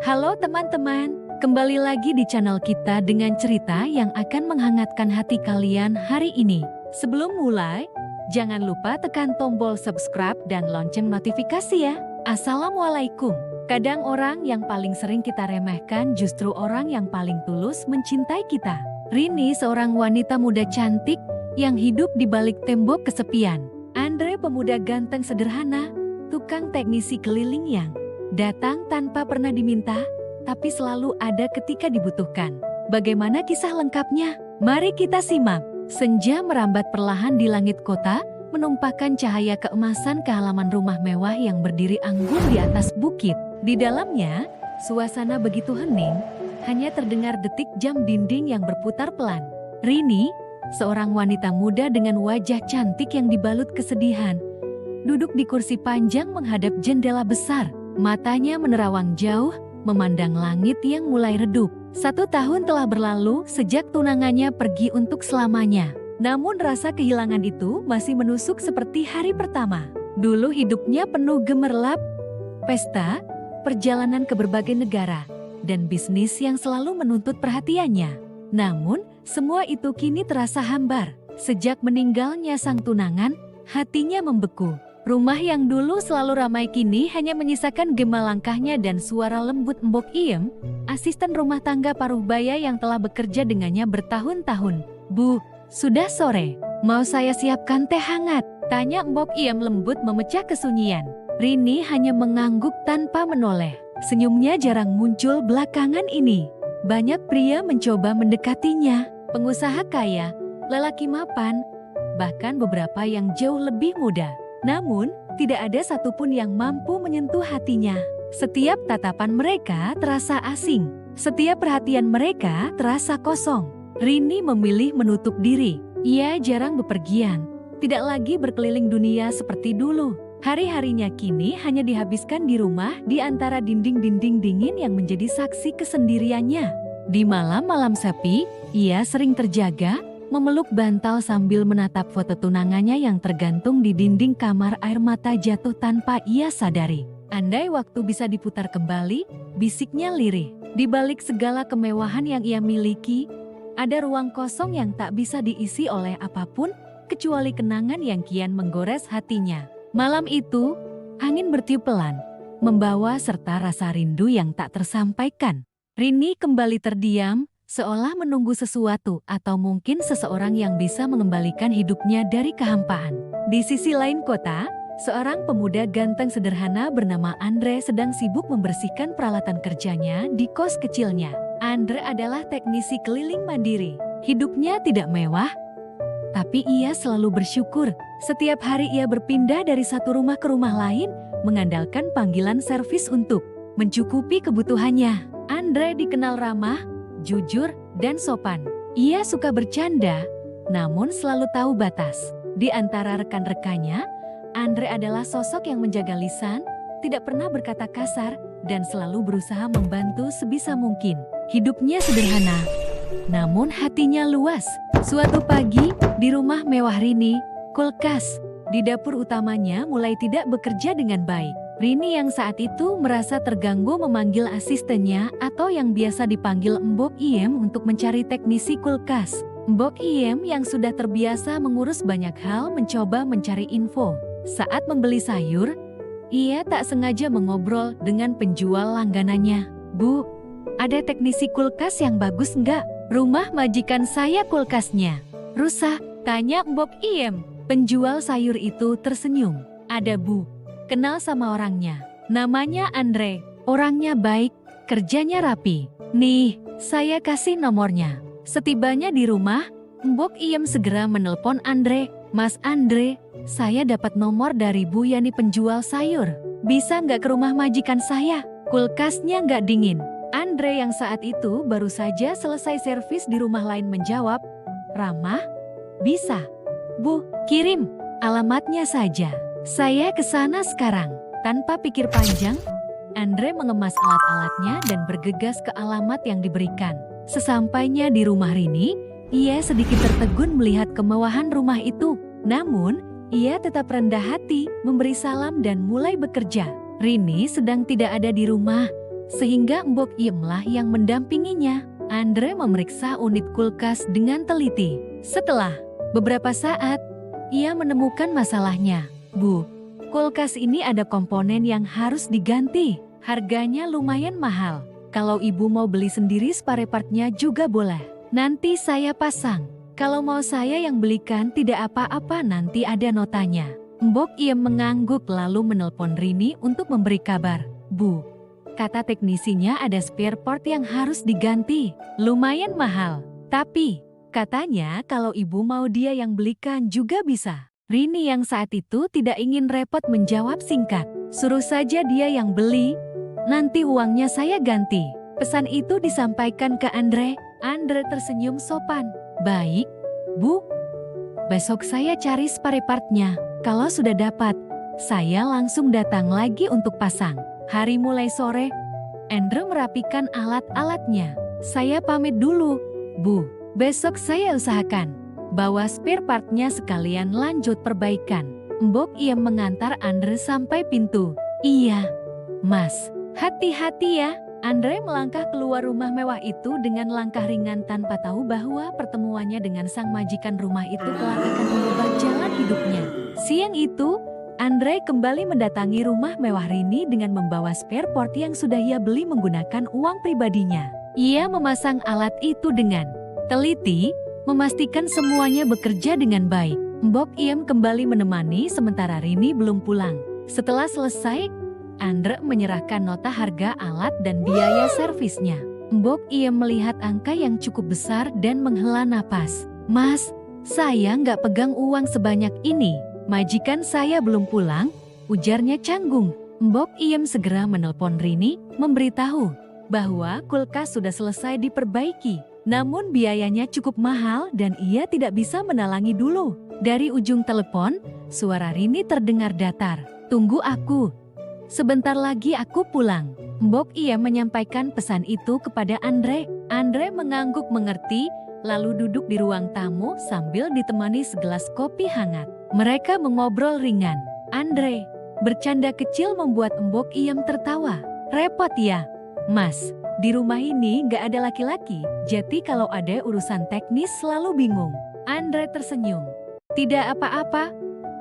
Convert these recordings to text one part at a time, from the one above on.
Halo teman-teman, kembali lagi di channel kita dengan cerita yang akan menghangatkan hati kalian hari ini. Sebelum mulai, jangan lupa tekan tombol subscribe dan lonceng notifikasi ya. Assalamualaikum. Kadang orang yang paling sering kita remehkan justru orang yang paling tulus mencintai kita. Rini seorang wanita muda cantik yang hidup di balik tembok kesepian. Andre pemuda ganteng sederhana, tukang teknisi keliling yang datang tanpa pernah diminta, tapi selalu ada ketika dibutuhkan. Bagaimana kisah lengkapnya? Mari kita simak. Senja merambat perlahan di langit kota, menumpahkan cahaya keemasan ke halaman rumah mewah yang berdiri anggun di atas bukit. Di dalamnya, suasana begitu hening, hanya terdengar detik jam dinding yang berputar pelan. Rini, seorang wanita muda dengan wajah cantik yang dibalut kesedihan, duduk di kursi panjang menghadap jendela besar. Matanya menerawang jauh, memandang langit yang mulai redup. 1 tahun telah berlalu sejak tunangannya pergi untuk selamanya. Namun rasa kehilangan itu masih menusuk seperti hari pertama. Dulu hidupnya penuh gemerlap, pesta, perjalanan ke berbagai negara, dan bisnis yang selalu menuntut perhatiannya. Namun, semua itu kini terasa hambar. Sejak meninggalnya sang tunangan, hatinya membeku. Rumah yang dulu selalu ramai kini hanya menyisakan gema langkahnya dan suara lembut Mbok Iem, asisten rumah tangga paruh baya yang telah bekerja dengannya bertahun-tahun. "Bu, sudah sore. Mau saya siapkan teh hangat?" tanya Mbok Iem lembut memecah kesunyian. Rini hanya mengangguk tanpa menoleh. Senyumnya jarang muncul belakangan ini. Banyak pria mencoba mendekatinya, pengusaha kaya, lelaki mapan, bahkan beberapa yang jauh lebih muda. Namun, tidak ada satupun yang mampu menyentuh hatinya. Setiap tatapan mereka terasa asing. Setiap perhatian mereka terasa kosong. Rini memilih menutup diri. Ia jarang bepergian, tidak lagi berkeliling dunia seperti dulu. Hari-harinya kini hanya dihabiskan di rumah di antara dinding-dinding dingin yang menjadi saksi kesendiriannya. Di malam-malam sepi, ia sering terjaga, memeluk bantal sambil menatap foto tunangannya yang tergantung di dinding kamar. Air mata jatuh tanpa ia sadari. Andai waktu bisa diputar kembali, bisiknya lirih. Di balik segala kemewahan yang ia miliki, ada ruang kosong yang tak bisa diisi oleh apapun, kecuali kenangan yang kian menggores hatinya. Malam itu, angin bertiup pelan, membawa serta rasa rindu yang tak tersampaikan. Rini kembali terdiam, seolah menunggu sesuatu atau mungkin seseorang yang bisa mengembalikan hidupnya dari kehampaan. Di sisi lain kota, seorang pemuda ganteng sederhana bernama Andre sedang sibuk membersihkan peralatan kerjanya di kos kecilnya. Andre adalah teknisi keliling mandiri. Hidupnya tidak mewah, tapi ia selalu bersyukur. Setiap hari ia berpindah dari satu rumah ke rumah lain, mengandalkan panggilan servis untuk mencukupi kebutuhannya. Andre dikenal ramah, jujur, dan sopan. Ia suka bercanda, namun selalu tahu batas. Di antara rekan-rekannya, Andre adalah sosok yang menjaga lisan, tidak pernah berkata kasar, dan selalu berusaha membantu sebisa mungkin. Hidupnya sederhana, namun hatinya luas. Suatu pagi, di rumah mewah Rini, kulkas di dapur utamanya mulai tidak bekerja dengan baik. Rini yang saat itu merasa terganggu memanggil asistennya atau yang biasa dipanggil Mbok Iem untuk mencari teknisi kulkas. Mbok Iem yang sudah terbiasa mengurus banyak hal mencoba mencari info. Saat membeli sayur, ia tak sengaja mengobrol dengan penjual langganannya. "Bu, ada teknisi kulkas yang bagus nggak? Rumah majikan saya kulkasnya rusak," tanya Mbok Iem. Penjual sayur itu tersenyum. "Ada Bu. Kenal sama orangnya. Namanya Andre. Orangnya baik, kerjanya rapi. Nih, saya kasih nomornya." Setibanya di rumah, Mbok Iem segera menelpon Andre. "Mas Andre, saya dapat nomor dari Bu Yani penjual sayur. Bisa nggak ke rumah majikan saya? Kulkasnya nggak dingin." Andre yang saat itu baru saja selesai servis di rumah lain menjawab, ramah, "Bisa. Bu, kirim alamatnya saja. Saya ke sana sekarang." Tanpa pikir panjang, Andre mengemas alat-alatnya dan bergegas ke alamat yang diberikan. Sesampainya di rumah Rini, ia sedikit tertegun melihat kemewahan rumah itu. Namun, ia tetap rendah hati, memberi salam dan mulai bekerja. Rini sedang tidak ada di rumah, sehingga Mbok Iem-lah yang mendampinginya. Andre memeriksa unit kulkas dengan teliti. Setelah beberapa saat, ia menemukan masalahnya. Bu, kulkas ini ada komponen yang harus diganti. Harganya lumayan mahal. Kalau ibu mau beli sendiri spare partnya juga boleh. Nanti saya pasang. Kalau mau saya yang belikan tidak apa-apa, nanti ada notanya. Mbok Iem mengangguk lalu menelpon Rini untuk memberi kabar. Bu, kata teknisinya ada spare part yang harus diganti. Lumayan mahal. Tapi, katanya kalau ibu mau dia yang belikan juga bisa. Rini yang saat itu tidak ingin repot menjawab singkat. Suruh saja dia yang beli, nanti uangnya saya ganti. Pesan itu disampaikan ke Andre. Andre tersenyum sopan. Baik, Bu. Besok saya cari spare partnya. Kalau sudah dapat, saya langsung datang lagi untuk pasang. Hari mulai sore, Andre merapikan alat-alatnya. Saya pamit dulu, Bu. Besok saya usahakan bawa spare partnya sekalian lanjut perbaikan. Mbok Iem mengantar Andre sampai pintu. Iya, Mas. Hati-hati ya. Andre melangkah keluar rumah mewah itu dengan langkah ringan tanpa tahu bahwa pertemuannya dengan sang majikan rumah itu kelak akan mengubah jalan hidupnya. Siang itu, Andre kembali mendatangi rumah mewah Rini dengan membawa spare part yang sudah ia beli menggunakan uang pribadinya. Ia memasang alat itu dengan teliti, memastikan semuanya bekerja dengan baik. Mbok Iem kembali menemani sementara Rini belum pulang. Setelah selesai, Andre menyerahkan nota harga alat dan biaya servisnya. Mbok Iem melihat angka yang cukup besar dan menghela napas. Mas, saya nggak pegang uang sebanyak ini. Majikan saya belum pulang, ujarnya canggung. Mbok Iem segera menelpon Rini, memberitahu bahwa kulkas sudah selesai diperbaiki. Namun biayanya cukup mahal dan ia tidak bisa menalangi dulu. Dari ujung telepon, suara Rini terdengar datar. Tunggu aku. Sebentar lagi aku pulang. Mbok Iem menyampaikan pesan itu kepada Andre. Andre mengangguk mengerti, lalu duduk di ruang tamu sambil ditemani segelas kopi hangat. Mereka mengobrol ringan. Andre, bercanda kecil membuat Mbok Iem tertawa. Repot ya, Mas. Di rumah ini gak ada laki-laki, jadi kalau ada urusan teknis selalu bingung. Andre tersenyum. Tidak apa-apa,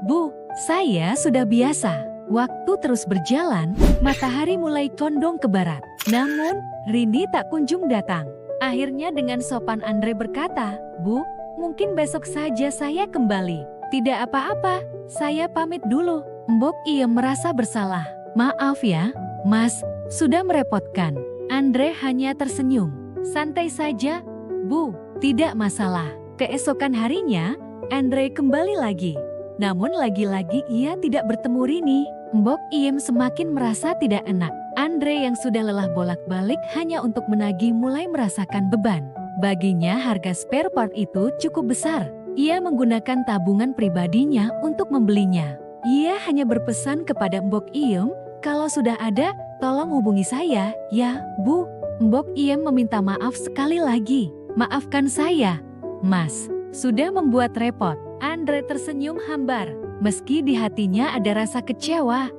Bu, saya sudah biasa. Waktu terus berjalan, matahari mulai condong ke barat. Namun, Rini tak kunjung datang. Akhirnya dengan sopan Andre berkata, Bu, mungkin besok saja saya kembali. Tidak apa-apa, saya pamit dulu. Mbok Iem merasa bersalah. Maaf ya, Mas, sudah merepotkan. Andre hanya tersenyum. Santai saja, Bu, tidak masalah. Keesokan harinya, Andre kembali lagi. Namun lagi-lagi ia tidak bertemu Rini. Mbok Iem semakin merasa tidak enak. Andre yang sudah lelah bolak-balik hanya untuk menagih mulai merasakan beban. Baginya harga spare part itu cukup besar. Ia menggunakan tabungan pribadinya untuk membelinya. Ia hanya berpesan kepada Mbok Iem, kalau sudah ada, tolong hubungi saya, ya, Bu. Mbok Iem meminta maaf sekali lagi. Maafkan saya, Mas, sudah membuat repot. Andre tersenyum hambar, meski di hatinya ada rasa kecewa.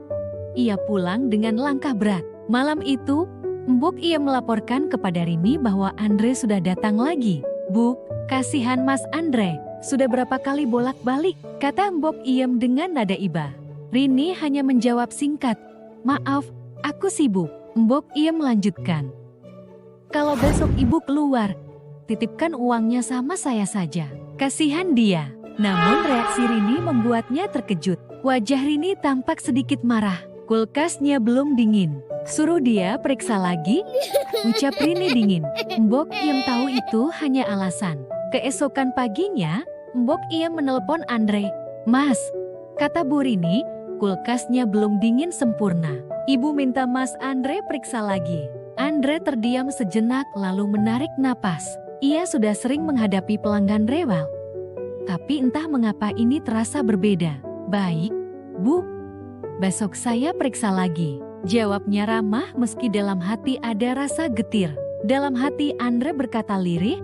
Ia pulang dengan langkah berat. Malam itu, Mbok Iem melaporkan kepada Rini bahwa Andre sudah datang lagi. Bu, kasihan Mas Andre, sudah berapa kali bolak-balik, kata Mbok Iem dengan nada iba. Rini hanya menjawab singkat, maaf, aku sibuk. Mbok Iem melanjutkan. Kalau besok ibu keluar, titipkan uangnya sama saya saja. Kasihan dia. Namun reaksi Rini membuatnya terkejut. Wajah Rini tampak sedikit marah. Kulkasnya belum dingin. Suruh dia periksa lagi, ucap Rini dingin. Mbok Iem tahu itu hanya alasan. Keesokan paginya, Mbok Iem menelpon Andre. Mas, kata Bu Rini, kulkasnya belum dingin sempurna. Ibu minta Mas Andre periksa lagi. Andre terdiam sejenak lalu menarik napas. Ia sudah sering menghadapi pelanggan rewel. Tapi entah mengapa ini terasa berbeda. Baik, Bu. Besok saya periksa lagi. Jawabnya ramah meski dalam hati ada rasa getir. Dalam hati Andre berkata lirih,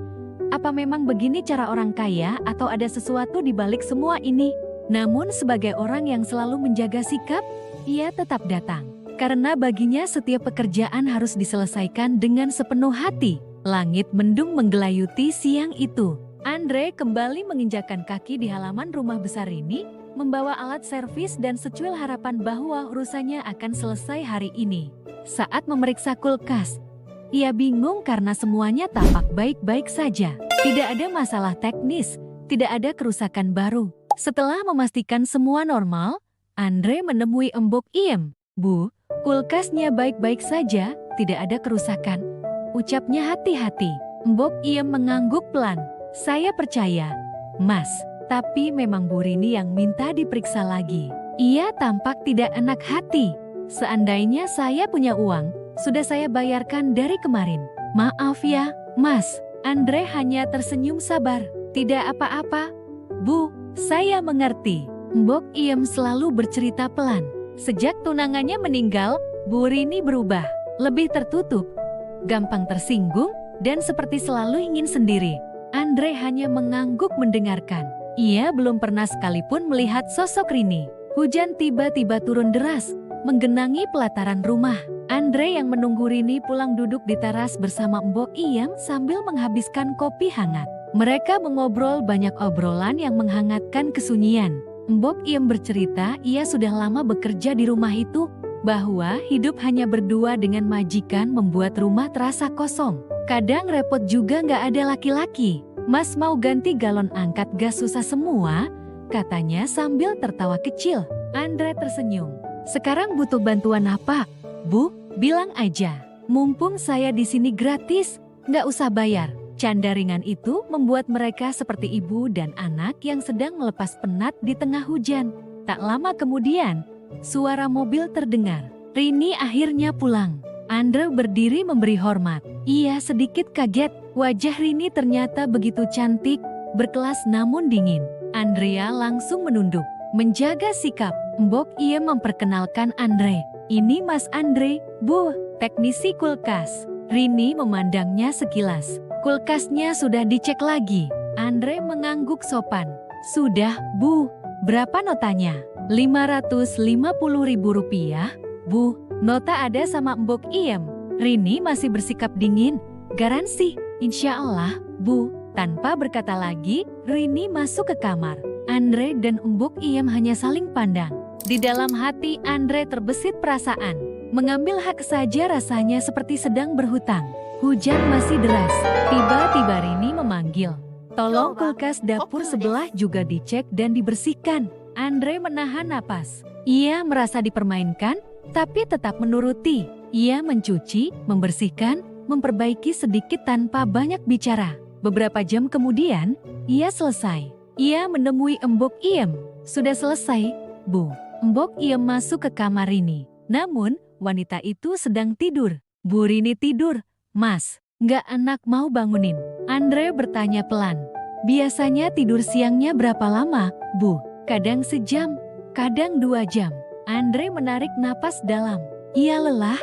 apa memang begini cara orang kaya atau ada sesuatu di balik semua ini? Namun sebagai orang yang selalu menjaga sikap, ia tetap datang. Karena baginya setiap pekerjaan harus diselesaikan dengan sepenuh hati. Langit mendung menggelayuti siang itu. Andre kembali menginjakkan kaki di halaman rumah besar ini, membawa alat servis dan secuil harapan bahwa urusannya akan selesai hari ini. Saat memeriksa kulkas, ia bingung karena semuanya tampak baik-baik saja. Tidak ada masalah teknis, tidak ada kerusakan baru. Setelah memastikan semua normal, Andre menemui Mbok Iem. "Bu, kulkasnya baik-baik saja, tidak ada kerusakan," ucapnya hati-hati. Mbok Iem mengangguk pelan. "Saya percaya, Mas. Tapi memang Bu Rini yang minta diperiksa lagi." Ia tampak tidak enak hati. "Seandainya saya punya uang, sudah saya bayarkan dari kemarin." "Maaf ya, Mas." Andre hanya tersenyum sabar. "Tidak apa-apa, Bu, saya mengerti." Mbok Iem selalu bercerita pelan. Sejak tunangannya meninggal, Bu Rini berubah, lebih tertutup, gampang tersinggung, dan seperti selalu ingin sendiri. Andre hanya mengangguk mendengarkan. Ia belum pernah sekalipun melihat sosok Rini. Hujan tiba-tiba turun deras, menggenangi pelataran rumah. Andre yang menunggu Rini pulang duduk di teras bersama Mbok Iem sambil menghabiskan kopi hangat. Mereka mengobrol banyak obrolan yang menghangatkan kesunyian. Mbok Iem bercerita ia sudah lama bekerja di rumah itu, bahwa hidup hanya berdua dengan majikan membuat rumah terasa kosong. Kadang repot juga nggak ada laki-laki. "Mas mau ganti galon angkat gas susah semua," katanya sambil tertawa kecil. Andre tersenyum. "Sekarang butuh bantuan apa, Bu? Bilang aja. Mumpung saya di sini gratis, nggak usah bayar." Canda ringan itu membuat mereka seperti ibu dan anak yang sedang melepas penat di tengah hujan. Tak lama kemudian, suara mobil terdengar. Rini akhirnya pulang. Andre berdiri memberi hormat. Ia sedikit kaget. Wajah Rini ternyata begitu cantik, berkelas namun dingin. Andrea langsung menunduk, menjaga sikap. Mbok Iem memperkenalkan Andre. "Ini Mas Andre, Bu, teknisi kulkas." Rini memandangnya sekilas. "Kulkasnya sudah dicek lagi." Andre mengangguk sopan. "Sudah, Bu. Berapa notanya?" "Rp550.000, Bu. Nota ada sama Mbok Iem." Rini masih bersikap dingin. "Garansi, insya Allah, Bu." Tanpa berkata lagi, Rini masuk ke kamar. Andre dan Mbok Iem hanya saling pandang. Di dalam hati Andre terbesit perasaan. Mengambil hak saja rasanya seperti sedang berhutang. Hujan masih deras. Tiba-tiba Rini memanggil. "Tolong kulkas dapur sebelah juga dicek dan dibersihkan." Andre menahan napas. Ia merasa dipermainkan, tapi tetap menuruti. Ia mencuci, membersihkan, memperbaiki sedikit tanpa banyak bicara. Beberapa jam kemudian, ia selesai. Ia menemui Mbok Iem. "Sudah selesai, Bu." Mbok Iem masuk ke kamar Rini. Namun, wanita itu sedang tidur. "Bu Rini tidur, Mas. Nggak enak mau bangunin." Andre bertanya pelan. "Biasanya tidur siangnya berapa lama, Bu?" "Kadang sejam, kadang 2 jam." Andre menarik napas dalam. Ia lelah,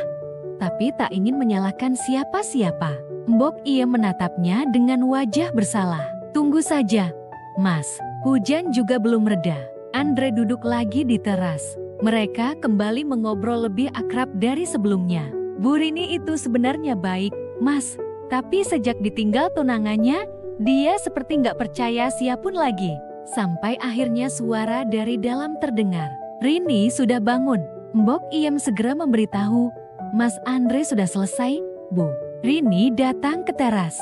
tapi tak ingin menyalahkan siapa-siapa. Mbok Iem menatapnya dengan wajah bersalah. "Tunggu saja, Mas. Hujan juga belum reda." Andre duduk lagi di teras. Mereka kembali mengobrol lebih akrab dari sebelumnya. "Bu Rini itu sebenarnya baik, Mas. Tapi sejak ditinggal tunangannya, dia seperti nggak percaya siapapun lagi." Sampai akhirnya suara dari dalam terdengar. Rini sudah bangun. Mbok Iem segera memberitahu, "Mas Andre sudah selesai, Bu." Rini datang ke teras.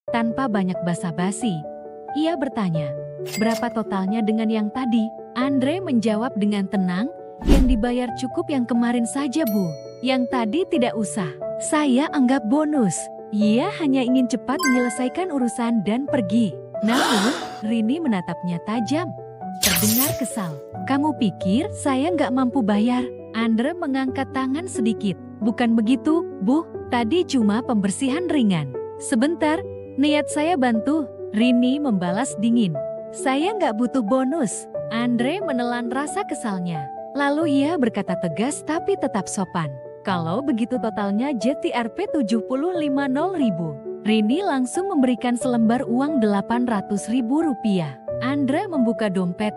Tanpa banyak basa-basi, ia bertanya, "Berapa totalnya dengan yang tadi?" Andre menjawab dengan tenang, "Yang dibayar cukup yang kemarin saja, Bu. Yang tadi tidak usah. Saya anggap bonus." Ia hanya ingin cepat menyelesaikan urusan dan pergi. Namun, Rini menatapnya tajam. Terdengar kesal. "Kamu pikir saya nggak mampu bayar?" Andre mengangkat tangan sedikit. "Bukan begitu, Bu. Tadi cuma pembersihan ringan." "Sebentar, niat saya bantu." Rini membalas dingin. "Saya nggak butuh bonus." Andre menelan rasa kesalnya. Lalu ia berkata tegas tapi tetap sopan, "Kalau begitu totalnya JTRP 75.000. Rini langsung memberikan selembar uang Rp800.000. Andre membuka dompet,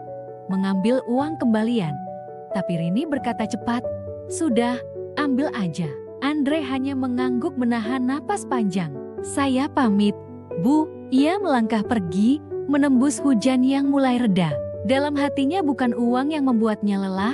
mengambil uang kembalian. Tapi Rini berkata cepat, "Sudah, ambil aja." Andre hanya mengangguk menahan napas panjang. "Saya pamit, Bu." Ia melangkah pergi, menembus hujan yang mulai reda. Dalam hatinya bukan uang yang membuatnya lelah,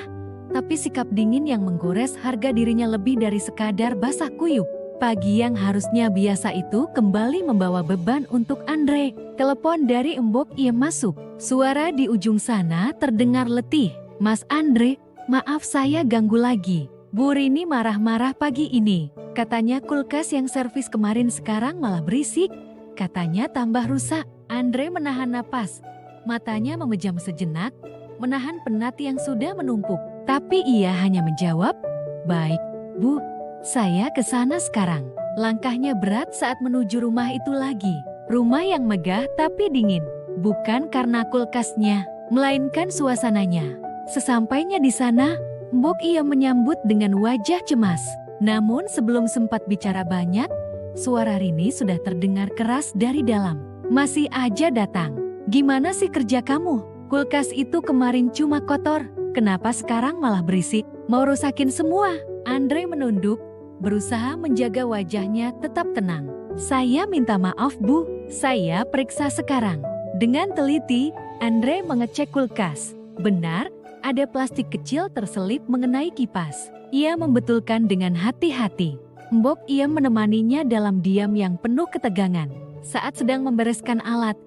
tapi sikap dingin yang menggores harga dirinya lebih dari sekadar basah kuyup. Pagi yang harusnya biasa itu kembali membawa beban untuk Andre. Telepon dari Mbok Iem masuk. Suara di ujung sana terdengar letih. "Mas Andre, maaf saya ganggu lagi. Bu Rini marah-marah pagi ini. Katanya kulkas yang servis kemarin sekarang malah berisik. Katanya tambah rusak." Andre menahan napas. Matanya memejam sejenak, menahan penat yang sudah menumpuk. Tapi ia hanya menjawab, "Baik, Bu. Saya ke sana sekarang." Langkahnya berat saat menuju rumah itu lagi. Rumah yang megah tapi dingin. Bukan karena kulkasnya, melainkan suasananya. Sesampainya di sana, Mbok ia menyambut dengan wajah cemas. Namun sebelum sempat bicara banyak, suara Rini sudah terdengar keras dari dalam. "Masih aja datang. Gimana sih kerja kamu? Kulkas itu kemarin cuma kotor. Kenapa sekarang malah berisik? Mau rusakin semua?" Andre menunduk, berusaha menjaga wajahnya tetap tenang. "Saya minta maaf, Bu. Saya periksa sekarang." Dengan teliti, Andre mengecek kulkas. Benar, ada plastik kecil terselip mengenai kipas. Ia membetulkan dengan hati-hati. Mbok Iem menemaninya dalam diam yang penuh ketegangan. Saat sedang membereskan alat,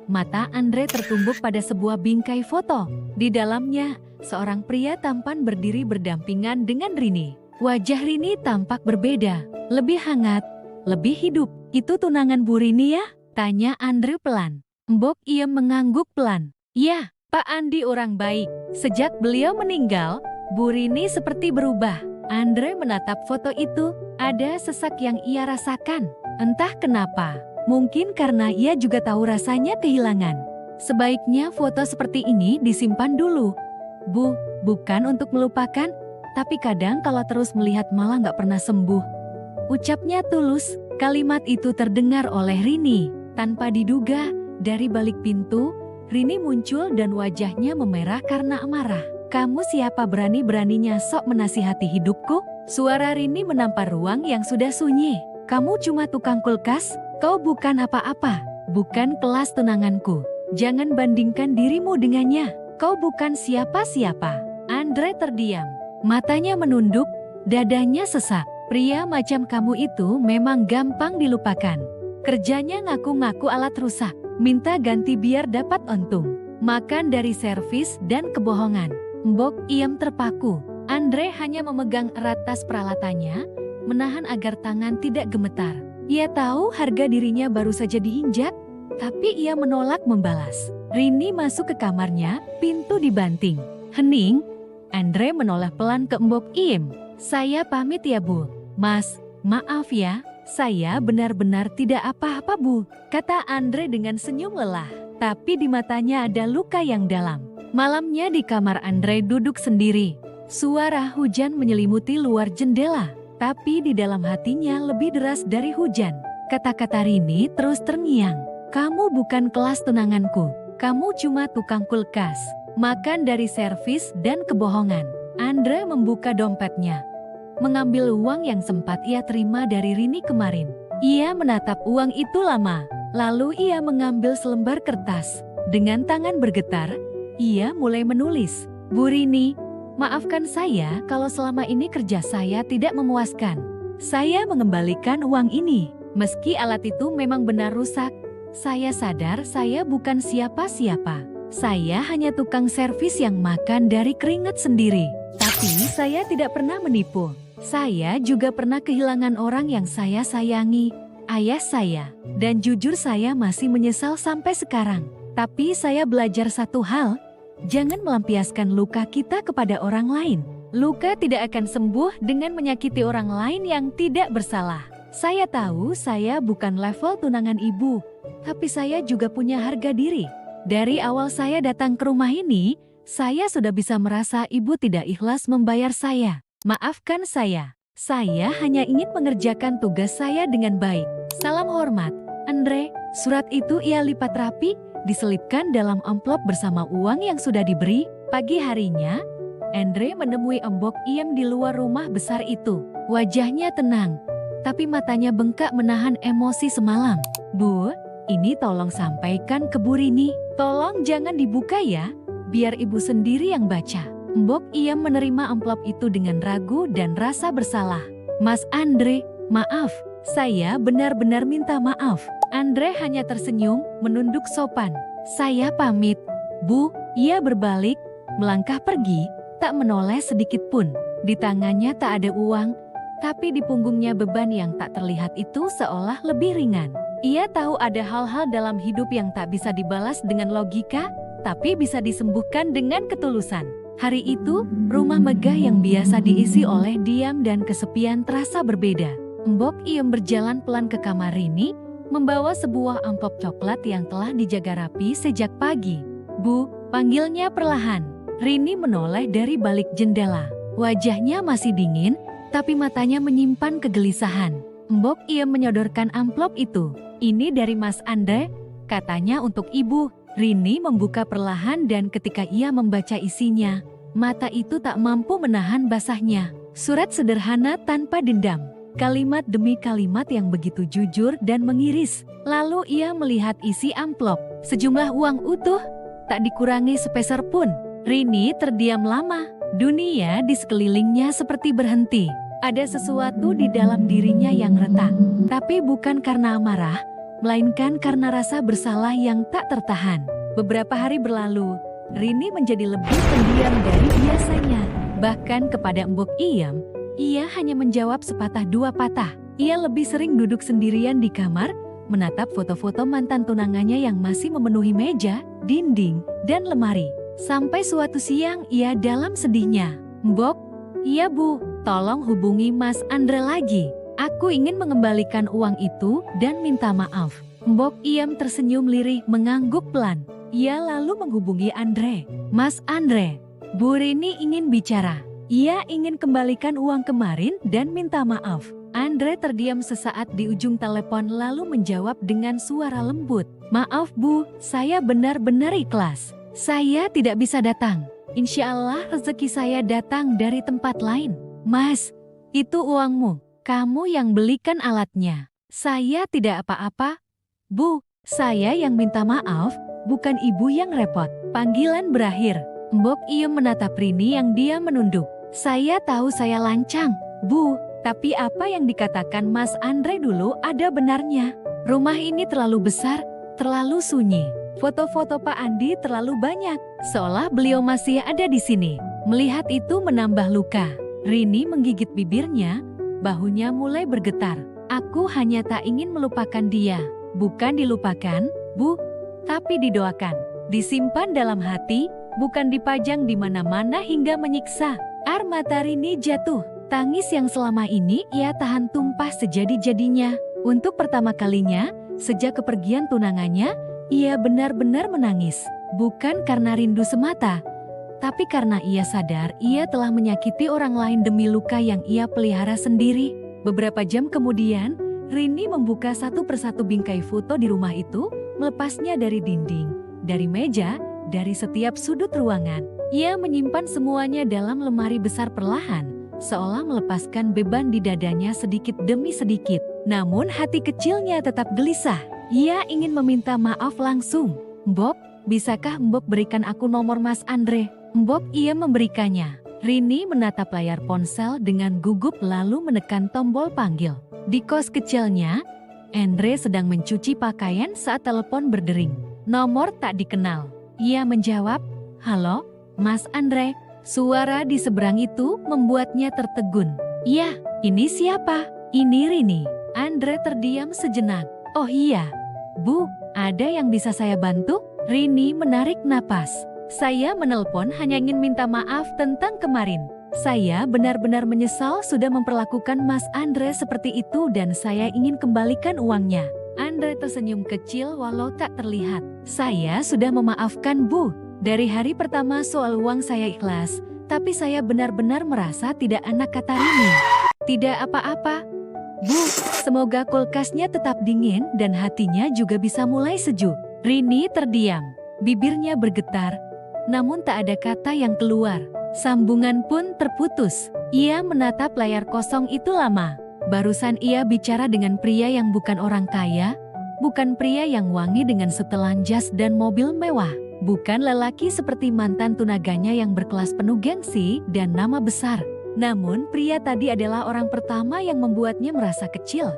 mata Andre tertumbuk pada sebuah bingkai foto. Di dalamnya, seorang pria tampan berdiri berdampingan dengan Rini. Wajah Rini tampak berbeda, lebih hangat, lebih hidup. "Itu tunangan Bu Rini ya?" tanya Andre pelan. Mbok Iem mengangguk pelan. "Ya, Pak Andi orang baik. Sejak beliau meninggal, Bu Rini seperti berubah." Andre menatap foto itu, ada sesak yang ia rasakan. Entah kenapa, mungkin karena ia juga tahu rasanya kehilangan. Sebaiknya foto seperti ini disimpan dulu. "Bu, bukan untuk melupakan, tapi kadang kalau terus melihat malah nggak pernah sembuh." Ucapnya tulus, kalimat itu terdengar oleh Rini. Tanpa diduga, dari balik pintu, Rini muncul dan wajahnya memerah karena amarah. "Kamu siapa berani-beraninya sok menasihati hidupku?" Suara Rini menampar ruang yang sudah sunyi. "Kamu cuma tukang kulkas, kau bukan apa-apa, bukan kelas tunanganku. Jangan bandingkan dirimu dengannya, kau bukan siapa-siapa." Andre terdiam. Matanya menunduk, dadanya sesak. Pria macam kamu itu memang gampang dilupakan. Kerjanya ngaku-ngaku alat rusak, minta ganti biar dapat untung. Makan dari servis dan kebohongan. Mbok Iem terpaku. Andre hanya memegang erat tas peralatannya, menahan agar tangan tidak gemetar. Ia tahu harga dirinya baru saja diinjak, tapi ia menolak membalas. Rini masuk ke kamarnya, pintu dibanting. "Hening." Andre menoleh pelan ke Mbok Iem. "Saya pamit ya, Bu." "Mas, maaf ya, saya benar-benar tidak apa-apa, Bu," kata Andre dengan senyum lelah. Tapi di matanya ada luka yang dalam. Malamnya di kamar Andre duduk sendiri. Suara hujan menyelimuti luar jendela, tapi di dalam hatinya lebih deras dari hujan. Kata-kata Rini terus terngiang. "Kamu bukan kelas tunanganku, kamu cuma tukang kulkas. Makan dari servis dan kebohongan." Andre membuka dompetnya, mengambil uang yang sempat ia terima dari Rini kemarin. Ia menatap uang itu lama, lalu ia mengambil selembar kertas. Dengan tangan bergetar, ia mulai menulis. "Bu Rini, maafkan saya kalau selama ini kerja saya tidak memuaskan. Saya mengembalikan uang ini, meski alat itu memang benar rusak. Saya sadar saya bukan siapa-siapa. Saya hanya tukang servis yang makan dari keringat sendiri. Tapi saya tidak pernah menipu. Saya juga pernah kehilangan orang yang saya sayangi, ayah saya. Dan jujur saya masih menyesal sampai sekarang. Tapi saya belajar satu hal, jangan melampiaskan luka kita kepada orang lain. Luka tidak akan sembuh dengan menyakiti orang lain yang tidak bersalah. Saya tahu saya bukan level tunangan ibu, tapi saya juga punya harga diri. Dari awal saya datang ke rumah ini, saya sudah bisa merasa ibu tidak ikhlas membayar saya. Maafkan saya. Saya hanya ingin mengerjakan tugas saya dengan baik. Salam hormat, Andre." Surat itu ia lipat rapi, diselipkan dalam amplop bersama uang yang sudah diberi. Pagi harinya, Andre menemui Mbok Iem di luar rumah besar itu. Wajahnya tenang, tapi matanya bengkak menahan emosi semalam. Bu, ini tolong sampaikan ke Bu Rini. Tolong jangan dibuka ya, biar ibu sendiri yang baca. Mbok Iem menerima amplop itu dengan ragu dan rasa bersalah. Mas Andre, maaf, saya benar-benar minta maaf. Andre hanya tersenyum, menunduk sopan. Saya pamit. Bu, ia berbalik, melangkah pergi, tak menoleh sedikit pun. Di tangannya tak ada uang, tapi di punggungnya beban yang tak terlihat itu seolah lebih ringan. Ia tahu ada hal-hal dalam hidup yang tak bisa dibalas dengan logika, tapi bisa disembuhkan dengan ketulusan. Hari itu, rumah megah yang biasa diisi oleh diam dan kesepian terasa berbeda. Mbok Iem berjalan pelan ke kamar Rini, membawa sebuah amplop coklat yang telah dijaga rapi sejak pagi. Bu, panggilnya perlahan. Rini menoleh dari balik jendela. Wajahnya masih dingin, tapi matanya menyimpan kegelisahan. Mbok Iem menyodorkan amplop itu. Ini dari Mas Andre, katanya untuk ibu. Rini membuka perlahan dan ketika ia membaca isinya, mata itu tak mampu menahan basahnya. Surat sederhana tanpa dendam. Kalimat demi kalimat yang begitu jujur dan mengiris. Lalu ia melihat isi amplop. Sejumlah uang utuh, tak dikurangi sepeser pun. Rini terdiam lama. Dunia di sekelilingnya seperti berhenti. Ada sesuatu di dalam dirinya yang retak. Tapi bukan karena amarah, melainkan karena rasa bersalah yang tak tertahan. Beberapa hari berlalu, Rini menjadi lebih pendiam dari biasanya. Bahkan kepada Mbok Iem, ia hanya menjawab sepatah dua patah. Ia lebih sering duduk sendirian di kamar, menatap foto-foto mantan tunangannya yang masih memenuhi meja, dinding, dan lemari. Sampai suatu siang ia dalam sedihnya. Mbok, iya bu, tolong hubungi Mas Andre lagi. Aku ingin mengembalikan uang itu dan minta maaf. Mbok Iem tersenyum lirih mengangguk pelan. Ia lalu menghubungi Andre. Mas Andre, Bu Rini ingin bicara. Ia ingin kembalikan uang kemarin dan minta maaf. Andre terdiam sesaat di ujung telepon lalu menjawab dengan suara lembut. Maaf bu, saya benar-benar ikhlas. Saya tidak bisa datang. Insya Allah rezeki saya datang dari tempat lain. Mas, itu uangmu. Kamu yang belikan alatnya. Saya tidak apa-apa. Bu, saya yang minta maaf, bukan ibu yang repot. Panggilan berakhir. Mbok Iem menatap Rini yang dia menunduk. Saya tahu saya lancang, Bu, tapi apa yang dikatakan Mas Andre dulu ada benarnya. Rumah ini terlalu besar, terlalu sunyi. Foto-foto Pak Andi terlalu banyak, seolah beliau masih ada di sini. Melihat itu menambah luka. Rini menggigit bibirnya, bahunya mulai bergetar. Aku hanya tak ingin melupakan dia. Bukan dilupakan, Bu, tapi didoakan. Disimpan dalam hati, bukan dipajang di mana-mana hingga menyiksa. Air mata Rini jatuh. Tangis yang selama ini ia tahan tumpah sejadi-jadinya. Untuk pertama kalinya, sejak kepergian tunangannya, ia benar-benar menangis. Bukan karena rindu semata, tapi karena ia sadar ia telah menyakiti orang lain demi luka yang ia pelihara sendiri. Beberapa jam kemudian, Rini membuka satu persatu bingkai foto di rumah itu, melepasnya dari dinding, dari meja, dari setiap sudut ruangan. Ia menyimpan semuanya dalam lemari besar perlahan, seolah melepaskan beban di dadanya sedikit demi sedikit. Namun hati kecilnya tetap gelisah. Ia ingin meminta maaf langsung. Mbok, bisakah Mbok berikan aku nomor Mas Andre? Mbok ia memberikannya. Rini menatap layar ponsel dengan gugup lalu menekan tombol panggil. Di kos kecilnya, Andre sedang mencuci pakaian saat telepon berdering. Nomor tak dikenal. Ia menjawab, "Halo, Mas Andre." Suara di seberang itu membuatnya tertegun. "Ya, ini siapa?" "Ini Rini." Andre terdiam sejenak. "Oh iya, Bu, ada yang bisa saya bantu?" Rini menarik napas. "Saya menelpon hanya ingin minta maaf tentang kemarin. Saya benar-benar menyesal sudah memperlakukan Mas Andre seperti itu dan saya ingin kembalikan uangnya." Andre tersenyum kecil walau tak terlihat. "Saya sudah memaafkan Bu. Dari hari pertama soal uang saya ikhlas, tapi saya benar-benar merasa tidak enak," kata Rini. "Tidak apa-apa, Bu. Semoga kulkasnya tetap dingin dan hatinya juga bisa mulai sejuk." Rini terdiam. Bibirnya bergetar, namun tak ada kata yang keluar. Sambungan pun terputus. Ia menatap layar kosong itu lama. Barusan ia bicara dengan pria yang bukan orang kaya, bukan pria yang wangi dengan setelan jas dan mobil mewah, bukan lelaki seperti mantan tunaganya yang berkelas penuh gengsi dan nama besar. Namun pria tadi adalah orang pertama yang membuatnya merasa kecil.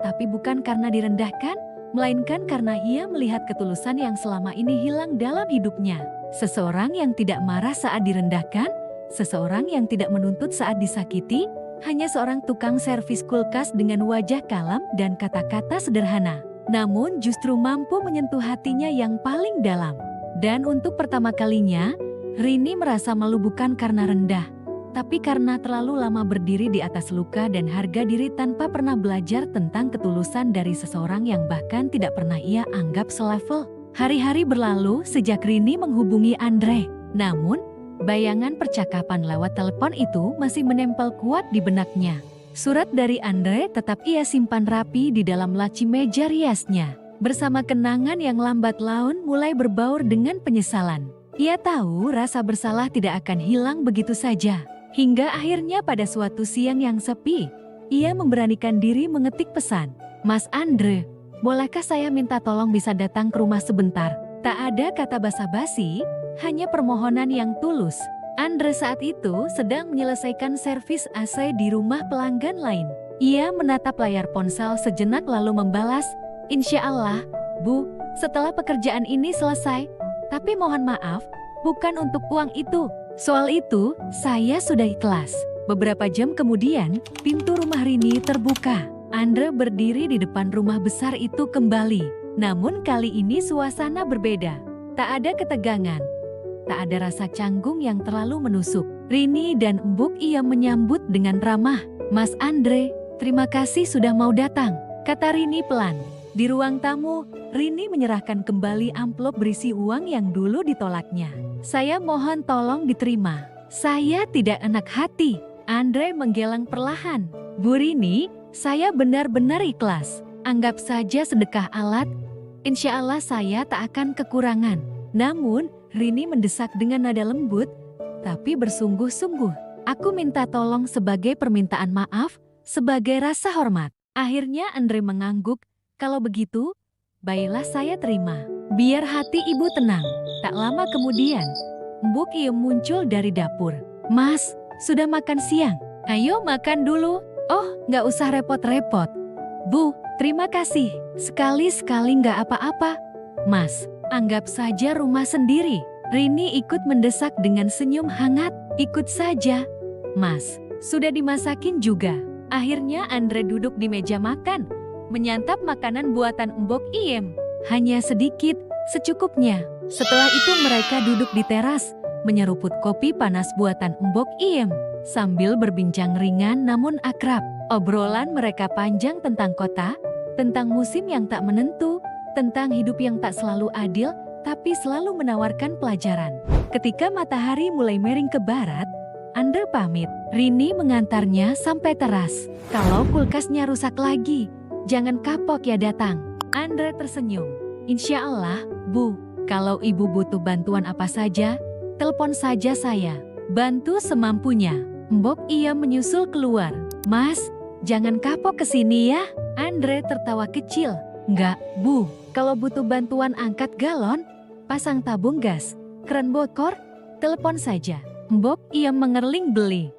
Tapi bukan karena direndahkan, melainkan karena ia melihat ketulusan yang selama ini hilang dalam hidupnya. Seseorang yang tidak marah saat direndahkan, seseorang yang tidak menuntut saat disakiti, hanya seorang tukang servis kulkas dengan wajah kalem dan kata-kata sederhana. Namun justru mampu menyentuh hatinya yang paling dalam. Dan untuk pertama kalinya, Rini merasa malu bukan karena rendah, tapi karena terlalu lama berdiri di atas luka dan harga diri tanpa pernah belajar tentang ketulusan dari seseorang yang bahkan tidak pernah ia anggap selevel. Hari-hari berlalu sejak Rini menghubungi Andre. Namun, bayangan percakapan lewat telepon itu masih menempel kuat di benaknya. Surat dari Andre tetap ia simpan rapi di dalam laci meja riasnya. Bersama kenangan yang lambat laun mulai berbaur dengan penyesalan. Ia tahu rasa bersalah tidak akan hilang begitu saja. Hingga akhirnya pada suatu siang yang sepi, ia memberanikan diri mengetik pesan. Mas Andre, bolehkah saya minta tolong bisa datang ke rumah sebentar? Tak ada kata basa-basi, hanya permohonan yang tulus. Andre saat itu sedang menyelesaikan servis AC di rumah pelanggan lain. Ia menatap layar ponsel sejenak lalu membalas, "Insya Allah, Bu, setelah pekerjaan ini selesai. Tapi mohon maaf, bukan untuk uang itu. Soal itu, saya sudah ikhlas." Beberapa jam kemudian, pintu rumah Rini terbuka. Andre berdiri di depan rumah besar itu kembali. Namun kali ini suasana berbeda. Tak ada ketegangan. Tak ada rasa canggung yang terlalu menusuk. Rini dan Mbok ia menyambut dengan ramah. "Mas Andre, terima kasih sudah mau datang," kata Rini pelan. Di ruang tamu, Rini menyerahkan kembali amplop berisi uang yang dulu ditolaknya. "Saya mohon tolong diterima. Saya tidak enak hati." Andre menggeleng perlahan. "Bu Rini, saya benar-benar ikhlas. Anggap saja sedekah alat. Insya Allah saya tak akan kekurangan." Namun, Rini mendesak dengan nada lembut, tapi bersungguh-sungguh. "Aku minta tolong sebagai permintaan maaf, sebagai rasa hormat." Akhirnya Andre mengangguk, "Kalau begitu, baiklah saya terima. Biar hati ibu tenang." Tak lama kemudian, Mbok Iem muncul dari dapur. "Mas, sudah makan siang? Ayo makan dulu." "Oh, nggak usah repot-repot. Bu, terima kasih. Sekali-sekali nggak apa-apa. Mas, anggap saja rumah sendiri." Rini ikut mendesak dengan senyum hangat. "Ikut saja, Mas. Sudah dimasakin juga." Akhirnya Andre duduk di meja makan, menyantap makanan buatan Mbok Iem. Hanya sedikit, secukupnya. Setelah itu mereka duduk di teras, menyeruput kopi panas buatan Mbok Iem, sambil berbincang ringan namun akrab. Obrolan mereka panjang tentang kota, tentang musim yang tak menentu, tentang hidup yang tak selalu adil, tapi selalu menawarkan pelajaran. Ketika matahari mulai miring ke barat, Andre pamit. Rini mengantarnya sampai teras. "Kalau kulkasnya rusak lagi, jangan kapok ya datang." Andre tersenyum. "Insya Allah, Bu. Kalau ibu butuh bantuan apa saja, telepon saja saya. Bantu semampunya." Mbok ia menyusul keluar. "Mas, jangan kapok kesini ya." Andre tertawa kecil. "Enggak, Bu. Kalau butuh bantuan angkat galon, pasang tabung gas, keran bokor, telepon saja." Mbok ia mengerling beli.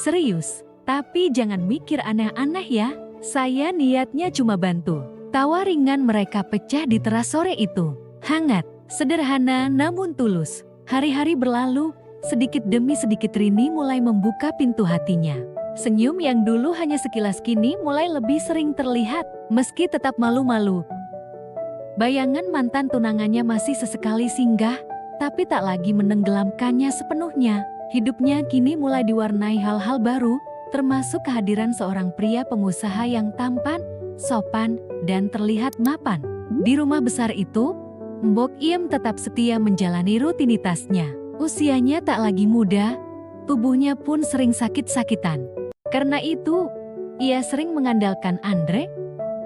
Serius. Tapi jangan mikir aneh-aneh ya. Saya niatnya cuma bantu." Tawa ringan mereka pecah di teras sore itu. Hangat, sederhana namun tulus. Hari-hari berlalu, sedikit demi sedikit Rini mulai membuka pintu hatinya. Senyum yang dulu hanya sekilas kini mulai lebih sering terlihat, meski tetap malu-malu. Bayangan mantan tunangannya masih sesekali singgah, tapi tak lagi menenggelamkannya sepenuhnya. Hidupnya kini mulai diwarnai hal-hal baru, termasuk kehadiran seorang pria pengusaha yang tampan, sopan, dan terlihat mapan. Di rumah besar itu, Mbok Iem tetap setia menjalani rutinitasnya. Usianya tak lagi muda, tubuhnya pun sering sakit-sakitan. Karena itu, ia sering mengandalkan Andre,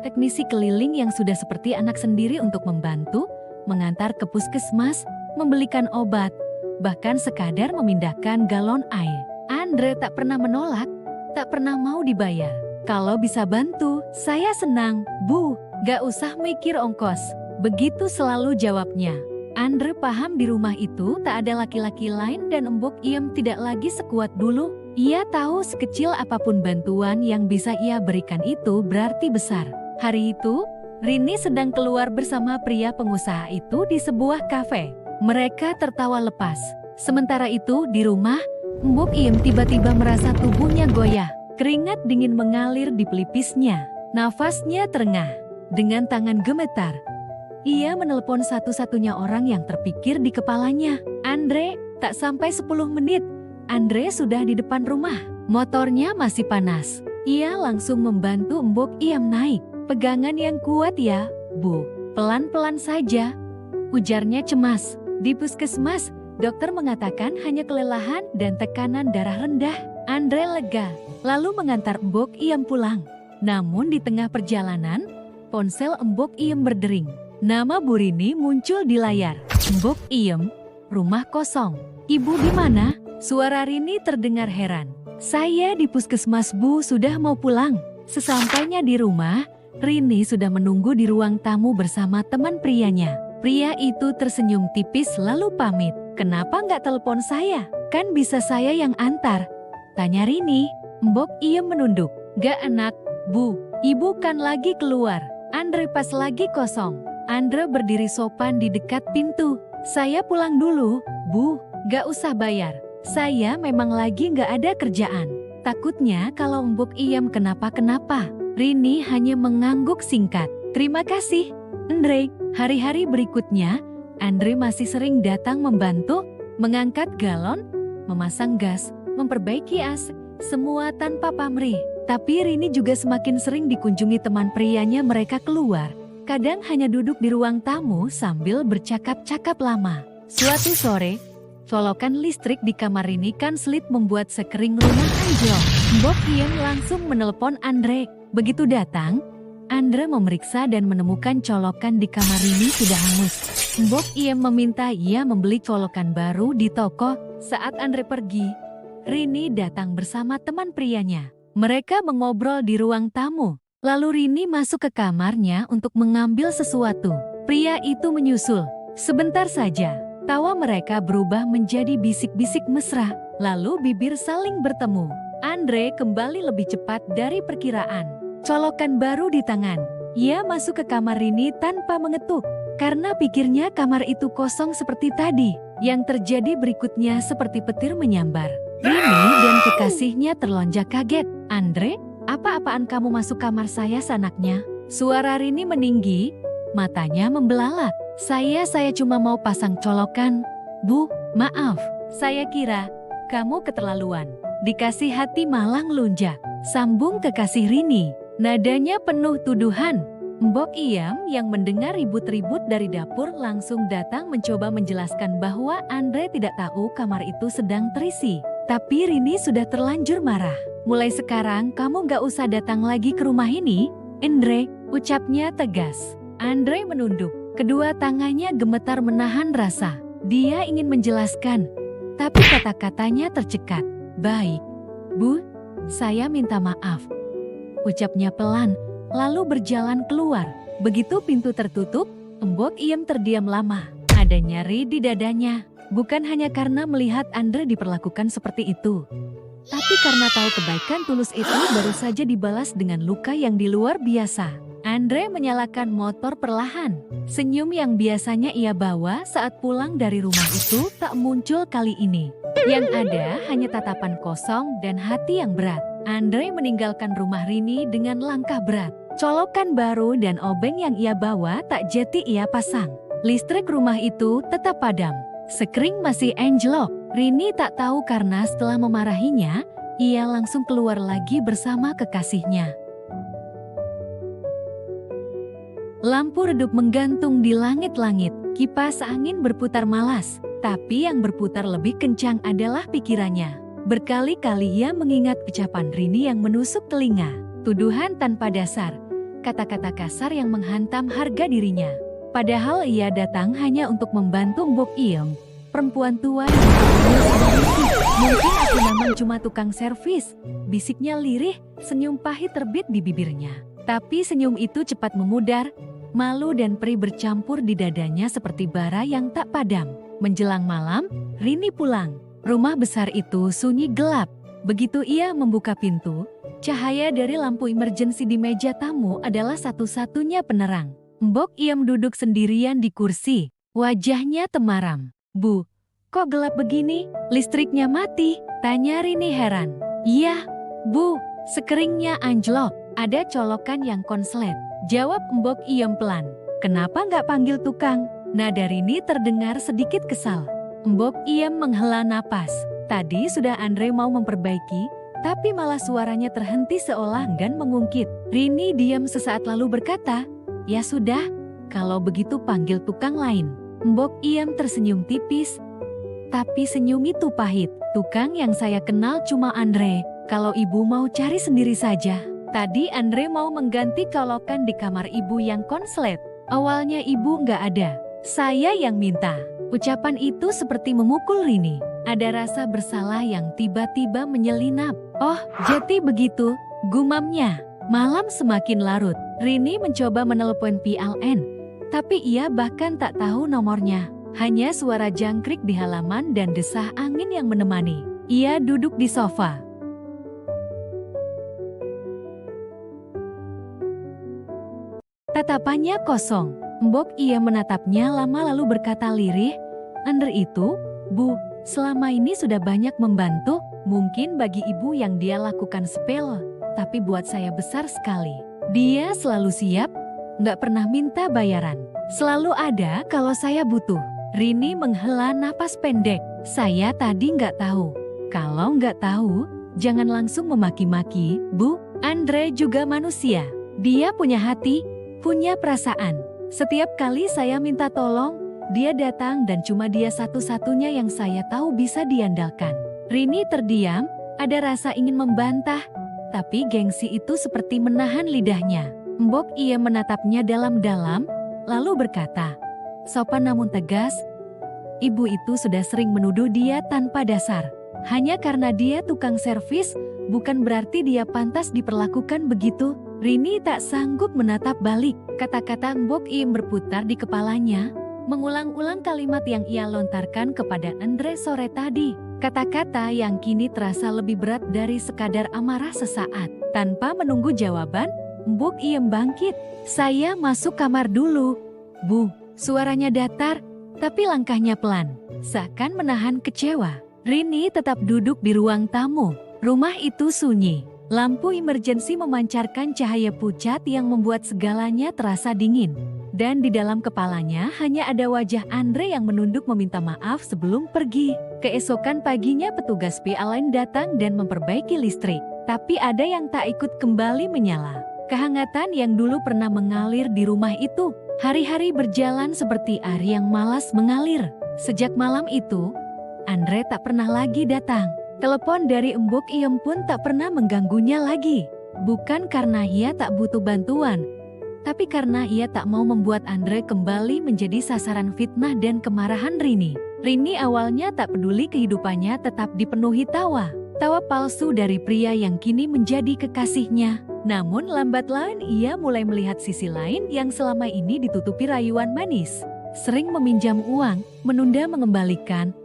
teknisi keliling yang sudah seperti anak sendiri untuk membantu, mengantar ke puskesmas, membelikan obat, bahkan sekadar memindahkan galon air. Andre tak pernah menolak, tak pernah mau dibayar. Kalau bisa bantu, saya senang, Bu. Gak usah mikir ongkos. Begitu selalu jawabnya. Andre paham di rumah itu tak ada laki-laki lain dan Mbok Iem tidak lagi sekuat dulu. Ia tahu sekecil apapun bantuan yang bisa ia berikan itu berarti besar. Hari itu, Rini sedang keluar bersama pria pengusaha itu di sebuah kafe. Mereka tertawa lepas. Sementara itu di rumah, Mbok Iem tiba-tiba merasa tubuhnya goyah. Keringat dingin mengalir di pelipisnya. Nafasnya terengah. Dengan tangan gemetar, ia menelepon satu-satunya orang yang terpikir di kepalanya. Andre, tak sampai 10 menit. Andre sudah di depan rumah. Motornya masih panas. Ia langsung membantu Mbok Iem naik. Pegangan yang kuat ya, Bu. Pelan-pelan saja. Ujarnya cemas. Di puskesmas, dokter mengatakan hanya kelelahan dan tekanan darah rendah. Andre lega, lalu mengantar Mbok Iem pulang. Namun di tengah perjalanan, ponsel Mbok Iem berdering. Nama Bu Rini muncul di layar. Mbok Iem, rumah kosong. Ibu di mana? Suara Rini terdengar heran. Saya di puskesmas Bu, sudah mau pulang. Sesampainya di rumah, Rini sudah menunggu di ruang tamu bersama teman prianya. Pria itu tersenyum tipis lalu pamit. Kenapa nggak telepon saya? Kan bisa saya yang antar. Tanya Rini. Mbok Iem menunduk. Gak enak, Bu. Ibu kan lagi keluar. Andre pas lagi kosong. Andre berdiri sopan di dekat pintu. Saya pulang dulu, Bu. Gak usah bayar. Saya memang lagi gak ada kerjaan. Takutnya kalau Mbok Iem kenapa-kenapa. Rini hanya mengangguk singkat. Terima kasih, Andre. Hari-hari berikutnya, Andre masih sering datang membantu, mengangkat galon, memasang gas, memperbaiki AC, semua tanpa pamrih. Tapi Rini juga semakin sering dikunjungi teman prianya mereka keluar. Kadang hanya duduk di ruang tamu sambil bercakap-cakap lama. Suatu sore, colokan listrik di kamar Rini kanselit membuat sekering rumah anjlok. Mbok Iem langsung menelpon Andre. Begitu datang, Andre memeriksa dan menemukan colokan di kamar Rini sudah hangus. Mbok Iem meminta ia membeli colokan baru di toko. Saat Andre pergi, Rini datang bersama teman prianya. Mereka mengobrol di ruang tamu. Lalu Rini masuk ke kamarnya untuk mengambil sesuatu. Pria itu menyusul. Sebentar saja, tawa mereka berubah menjadi bisik-bisik mesra. Lalu bibir saling bertemu. Andre kembali lebih cepat dari perkiraan. Colokan baru di tangan. Ia masuk ke kamar Rini tanpa mengetuk. Karena pikirnya kamar itu kosong seperti tadi. Yang terjadi berikutnya seperti petir menyambar. Rini dan kekasihnya terlonjak kaget. Andre, apa-apaan kamu masuk kamar saya sanaknya? Suara Rini meninggi, matanya membelalak. Saya cuma mau pasang colokan. Bu, maaf, saya kira kamu keterlaluan. Dikasih hati malah ngelunjak. Sambung kekasih Rini, nadanya penuh tuduhan. Mbok Iem yang mendengar ribut-ribut dari dapur langsung datang mencoba menjelaskan bahwa Andre tidak tahu kamar itu sedang terisi. Tapi Rini sudah terlanjur marah. Mulai sekarang kamu gak usah datang lagi ke rumah ini, Andre, ucapnya tegas. Andre menunduk, kedua tangannya gemetar menahan rasa. Dia ingin menjelaskan, tapi kata-katanya tercekat. Baik, Bu, saya minta maaf. Ucapnya pelan, lalu berjalan keluar. Begitu pintu tertutup, Mbok Iem terdiam lama. Ada nyeri di dadanya, bukan hanya karena melihat Andre diperlakukan seperti itu. Tapi karena tahu kebaikan tulus itu baru saja dibalas dengan luka yang di luar biasa. Andre menyalakan motor perlahan. Senyum yang biasanya ia bawa saat pulang dari rumah itu tak muncul kali ini. Yang ada hanya tatapan kosong dan hati yang berat. Andre meninggalkan rumah Rini dengan langkah berat. Colokan baru dan obeng yang ia bawa tak jadi ia pasang. Listrik rumah itu tetap padam. Sekring masih anjlok. Rini tak tahu karena setelah memarahinya, ia langsung keluar lagi bersama kekasihnya. Lampu redup menggantung di langit-langit, kipas angin berputar malas, tapi yang berputar lebih kencang adalah pikirannya. Berkali-kali ia mengingat ucapan Rini yang menusuk telinga, tuduhan tanpa dasar, kata-kata kasar yang menghantam harga dirinya. Padahal ia datang hanya untuk membantu Mbok Iem. perempuan tua yang berumur sudah risih. Mungkin aku memang cuma tukang servis, bisiknya lirih, senyum pahit terbit di bibirnya. Tapi senyum itu cepat memudar, malu dan perih bercampur di dadanya seperti bara yang tak padam. Menjelang malam, Rini pulang. Rumah besar itu sunyi gelap. Begitu ia membuka pintu, cahaya dari lampu emergensi di meja tamu adalah satu-satunya penerang. Mbok Iem duduk sendirian di kursi, wajahnya temaram. "Bu, kok gelap begini? Listriknya mati?" tanya Rini heran. "Iya, Bu, sekeringnya anjlok, ada colokan yang konslet," jawab Mbok Iem pelan. "Kenapa nggak panggil tukang?" Nada Rini terdengar sedikit kesal. Mbok Iem menghela napas. Tadi sudah Andre mau memperbaiki, tapi malah suaranya terhenti seolah enggan mengungkit. Rini diam sesaat lalu berkata, "Ya sudah, kalau begitu panggil tukang lain." Mbok Iem tersenyum tipis, tapi senyum itu pahit. "Tukang yang saya kenal cuma Andre, kalau ibu mau cari sendiri saja." Tadi Andre mau mengganti colokan di kamar ibu yang konslet. Awalnya ibu nggak ada, saya yang minta. Ucapan itu seperti memukul Rini. Ada rasa bersalah yang tiba-tiba menyelinap. "Oh, jadi begitu," gumamnya. Malam semakin larut. Rini mencoba menelepon PLN, tapi ia bahkan tak tahu nomornya. Hanya suara jangkrik di halaman dan desah angin yang menemani. Ia duduk di sofa. Tatapannya kosong. Mbok Iem menatapnya lama lalu berkata lirih, "Andre itu, Bu, selama ini sudah banyak membantu. Mungkin bagi ibu yang dia lakukan sepele, tapi buat saya besar sekali. Dia selalu siap, nggak pernah minta bayaran. Selalu ada kalau saya butuh." Rini menghela napas pendek. "Saya tadi nggak tahu." "Kalau nggak tahu, jangan langsung memaki-maki, Bu. Andre juga manusia. Dia punya hati, punya perasaan. Setiap kali saya minta tolong, dia datang dan cuma dia satu-satunya yang saya tahu bisa diandalkan." Rini terdiam, ada rasa ingin membantah, tapi gengsi itu seperti menahan lidahnya. Mbok Iem menatapnya dalam-dalam, lalu berkata, sopan namun tegas, "Ibu itu sudah sering menuduh dia tanpa dasar. Hanya karena dia tukang servis, bukan berarti dia pantas diperlakukan begitu." Rini tak sanggup menatap balik. Kata-kata Mbok Iem berputar di kepalanya, mengulang-ulang kalimat yang ia lontarkan kepada Andre sore tadi. Kata-kata yang kini terasa lebih berat dari sekadar amarah sesaat. Tanpa menunggu jawaban, Mbok Iem bangkit. "Saya masuk kamar dulu, Bu." Suaranya datar, tapi langkahnya pelan, seakan menahan kecewa. Rini tetap duduk di ruang tamu. Rumah itu sunyi. Lampu emergensi memancarkan cahaya pucat yang membuat segalanya terasa dingin. Dan di dalam kepalanya hanya ada wajah Andre yang menunduk meminta maaf sebelum pergi. Keesokan paginya petugas PLN datang dan memperbaiki listrik. Tapi ada yang tak ikut kembali menyala. Kehangatan yang dulu pernah mengalir di rumah itu, hari-hari berjalan seperti air yang malas mengalir. Sejak malam itu, Andre tak pernah lagi datang. Telepon dari Mbok Iem pun tak pernah mengganggunya lagi. Bukan karena ia tak butuh bantuan, tapi karena ia tak mau membuat Andre kembali menjadi sasaran fitnah dan kemarahan Rini. Rini awalnya tak peduli kehidupannya tetap dipenuhi tawa. Tawa palsu dari pria yang kini menjadi kekasihnya. Namun lambat laun ia mulai melihat sisi lain yang selama ini ditutupi rayuan manis. Sering meminjam uang, menunda mengembalikan,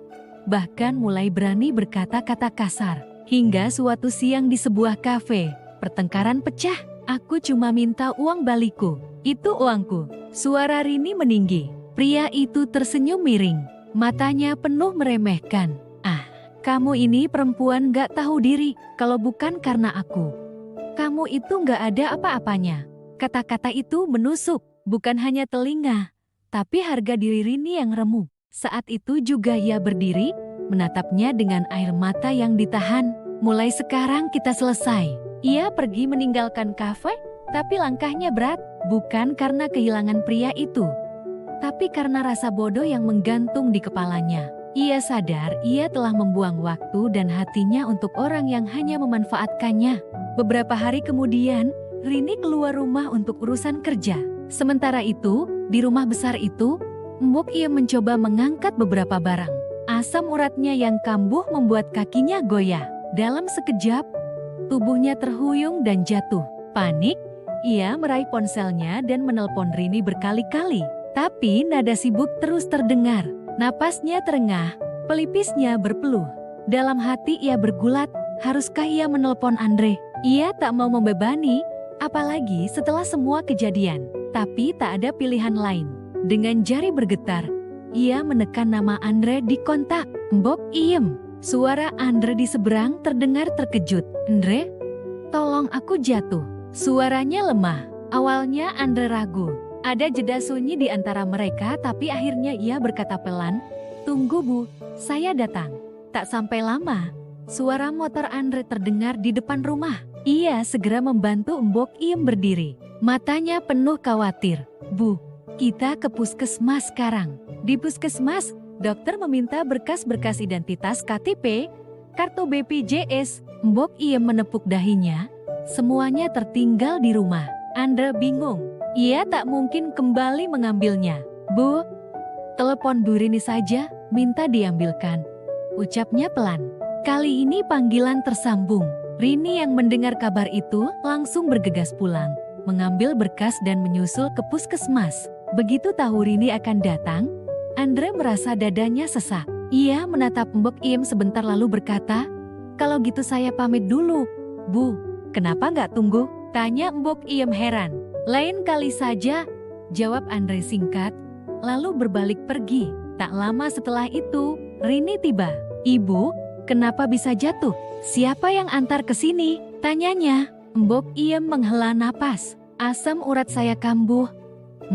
bahkan mulai berani berkata-kata kasar. Hingga suatu siang di sebuah kafe, pertengkaran pecah. "Aku cuma minta uang balikku, itu uangku." Suara Rini meninggi. Pria itu tersenyum miring, matanya penuh meremehkan. "Ah, kamu ini perempuan gak tahu diri. Kalau bukan karena aku, kamu itu gak ada apa-apanya." Kata-kata itu menusuk, bukan hanya telinga, tapi harga diri Rini yang remuk. Saat itu juga ia berdiri, menatapnya dengan air mata yang ditahan. "Mulai sekarang kita selesai." Ia pergi meninggalkan kafe, tapi langkahnya berat, bukan karena kehilangan pria itu, tapi karena rasa bodoh yang menggantung di kepalanya. Ia sadar ia telah membuang waktu dan hatinya untuk orang yang hanya memanfaatkannya. Beberapa hari kemudian, Rini keluar rumah untuk urusan kerja. Sementara itu, di rumah besar itu, Mbok Iem mencoba mengangkat beberapa barang. Asam uratnya yang kambuh membuat kakinya goyah. Dalam sekejap, tubuhnya terhuyung dan jatuh. Panik, ia meraih ponselnya dan menelpon Rini berkali-kali. Tapi nada sibuk terus terdengar. Napasnya terengah, pelipisnya berpeluh. Dalam hati ia bergulat, haruskah ia menelpon Andre? Ia tak mau membebani, apalagi setelah semua kejadian. Tapi tak ada pilihan lain. Dengan jari bergetar, ia menekan nama Andre di kontak. Mbok Iem. Suara Andre di seberang terdengar terkejut. Andre, tolong aku jatuh. Suaranya lemah. Awalnya Andre ragu. Ada jeda sunyi di antara mereka, tapi akhirnya ia berkata pelan, "Tunggu Bu, saya datang." Tak sampai lama, suara motor Andre terdengar di depan rumah. Ia segera membantu Mbok Iem berdiri. Matanya penuh khawatir. "Bu, kita ke puskesmas sekarang." Di puskesmas, dokter meminta berkas-berkas identitas KTP, kartu BPJS. Mbok Iem menepuk dahinya. Semuanya tertinggal di rumah. Andre bingung. Ia tak mungkin kembali mengambilnya. "Bu, telepon Bu Rini saja, minta diambilkan," ucapnya pelan. Kali ini panggilan tersambung. Rini yang mendengar kabar itu langsung bergegas pulang, mengambil berkas dan menyusul ke puskesmas. Begitu tahu Rini akan datang, Andre merasa dadanya sesak. Ia menatap Mbok Iem sebentar lalu berkata, "Kalau gitu saya pamit dulu." "Bu, kenapa nggak tunggu?" tanya Mbok Iem heran. "Lain kali saja," jawab Andre singkat, lalu berbalik pergi. Tak lama setelah itu, Rini tiba. "Ibu, kenapa bisa jatuh? Siapa yang antar ke sini?" tanyanya. Mbok Iem menghela napas. "Asam urat saya kambuh.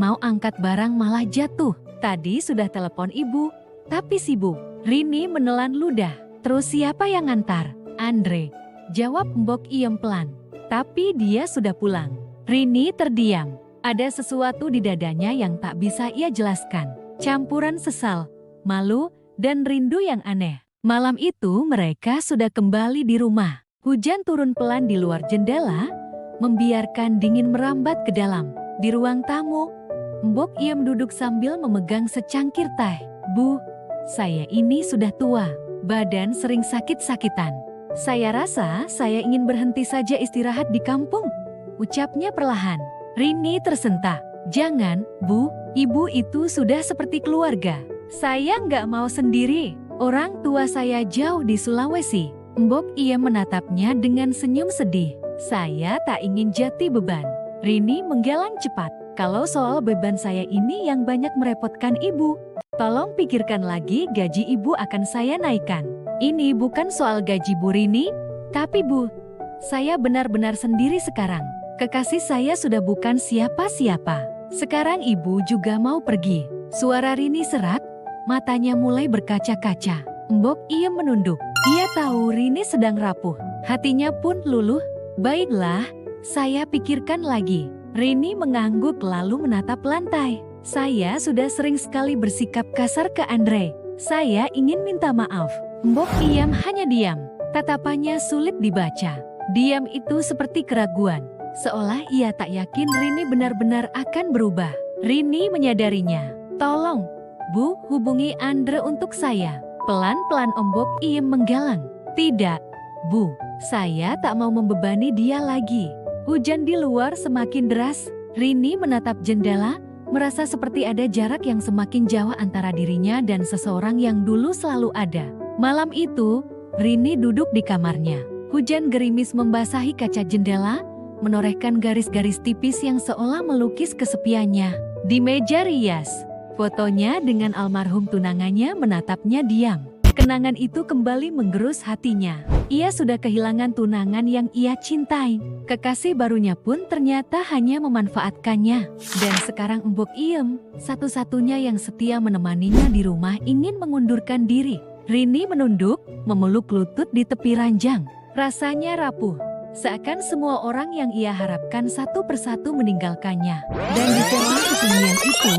Mau angkat barang malah jatuh. Tadi sudah telepon ibu, tapi sibuk." Rini menelan ludah. "Terus siapa yang ngantar?" "Andre," jawab Mbok Iem pelan. Tapi dia sudah pulang. Rini terdiam. Ada sesuatu di dadanya yang tak bisa ia jelaskan. Campuran sesal, malu, dan rindu yang aneh. Malam itu mereka sudah kembali di rumah. Hujan turun pelan di luar jendela, membiarkan dingin merambat ke dalam. Di ruang tamu, Mbok Iem duduk sambil memegang secangkir teh. "Bu, saya ini sudah tua, badan sering sakit-sakitan. Saya rasa saya ingin berhenti saja istirahat di kampung," ucapnya perlahan. Rini tersentak. "Jangan, Bu, ibu itu sudah seperti keluarga. Saya nggak mau sendiri. Orang tua saya jauh di Sulawesi." Mbok Iem menatapnya dengan senyum sedih. "Saya tak ingin jati beban." Rini menggeleng cepat. "Kalau soal beban saya ini yang banyak merepotkan ibu, tolong pikirkan lagi, gaji ibu akan saya naikkan." "Ini bukan soal gaji Bu Rini, tapi Bu, saya benar-benar sendiri sekarang. Kekasih saya sudah bukan siapa-siapa. Sekarang ibu juga mau pergi." Suara Rini serak, matanya mulai berkaca-kaca. Mbok Iem menunduk. Ia tahu Rini sedang rapuh, hatinya pun luluh. "Baiklah, saya pikirkan lagi." Rini mengangguk lalu menatap lantai. "Saya sudah sering sekali bersikap kasar ke Andre. Saya ingin minta maaf." Mbok Iem hanya diam. Tatapannya sulit dibaca. Diam itu seperti keraguan. Seolah ia tak yakin Rini benar-benar akan berubah. Rini menyadarinya. "Tolong, Bu, hubungi Andre untuk saya." Pelan-pelan Mbok Iem menggalang. "Tidak, Bu, saya tak mau membebani dia lagi." Hujan di luar semakin deras. Rini menatap jendela, merasa seperti ada jarak yang semakin jauh antara dirinya dan seseorang yang dulu selalu ada. Malam itu, Rini duduk di kamarnya. Hujan gerimis membasahi kaca jendela, menorehkan garis-garis tipis yang seolah melukis kesepiannya. Di meja rias, fotonya dengan almarhum tunangannya menatapnya diam. Kenangan itu kembali menggerus hatinya. Ia sudah kehilangan tunangan yang ia cintai. Kekasih barunya pun ternyata hanya memanfaatkannya. Dan sekarang Mbok Iem, satu-satunya yang setia menemaninya di rumah, ingin mengundurkan diri. Rini menunduk, memeluk lutut di tepi ranjang. Rasanya rapuh. Seakan semua orang yang ia harapkan satu persatu meninggalkannya. Dan di tengah kesunyian itu,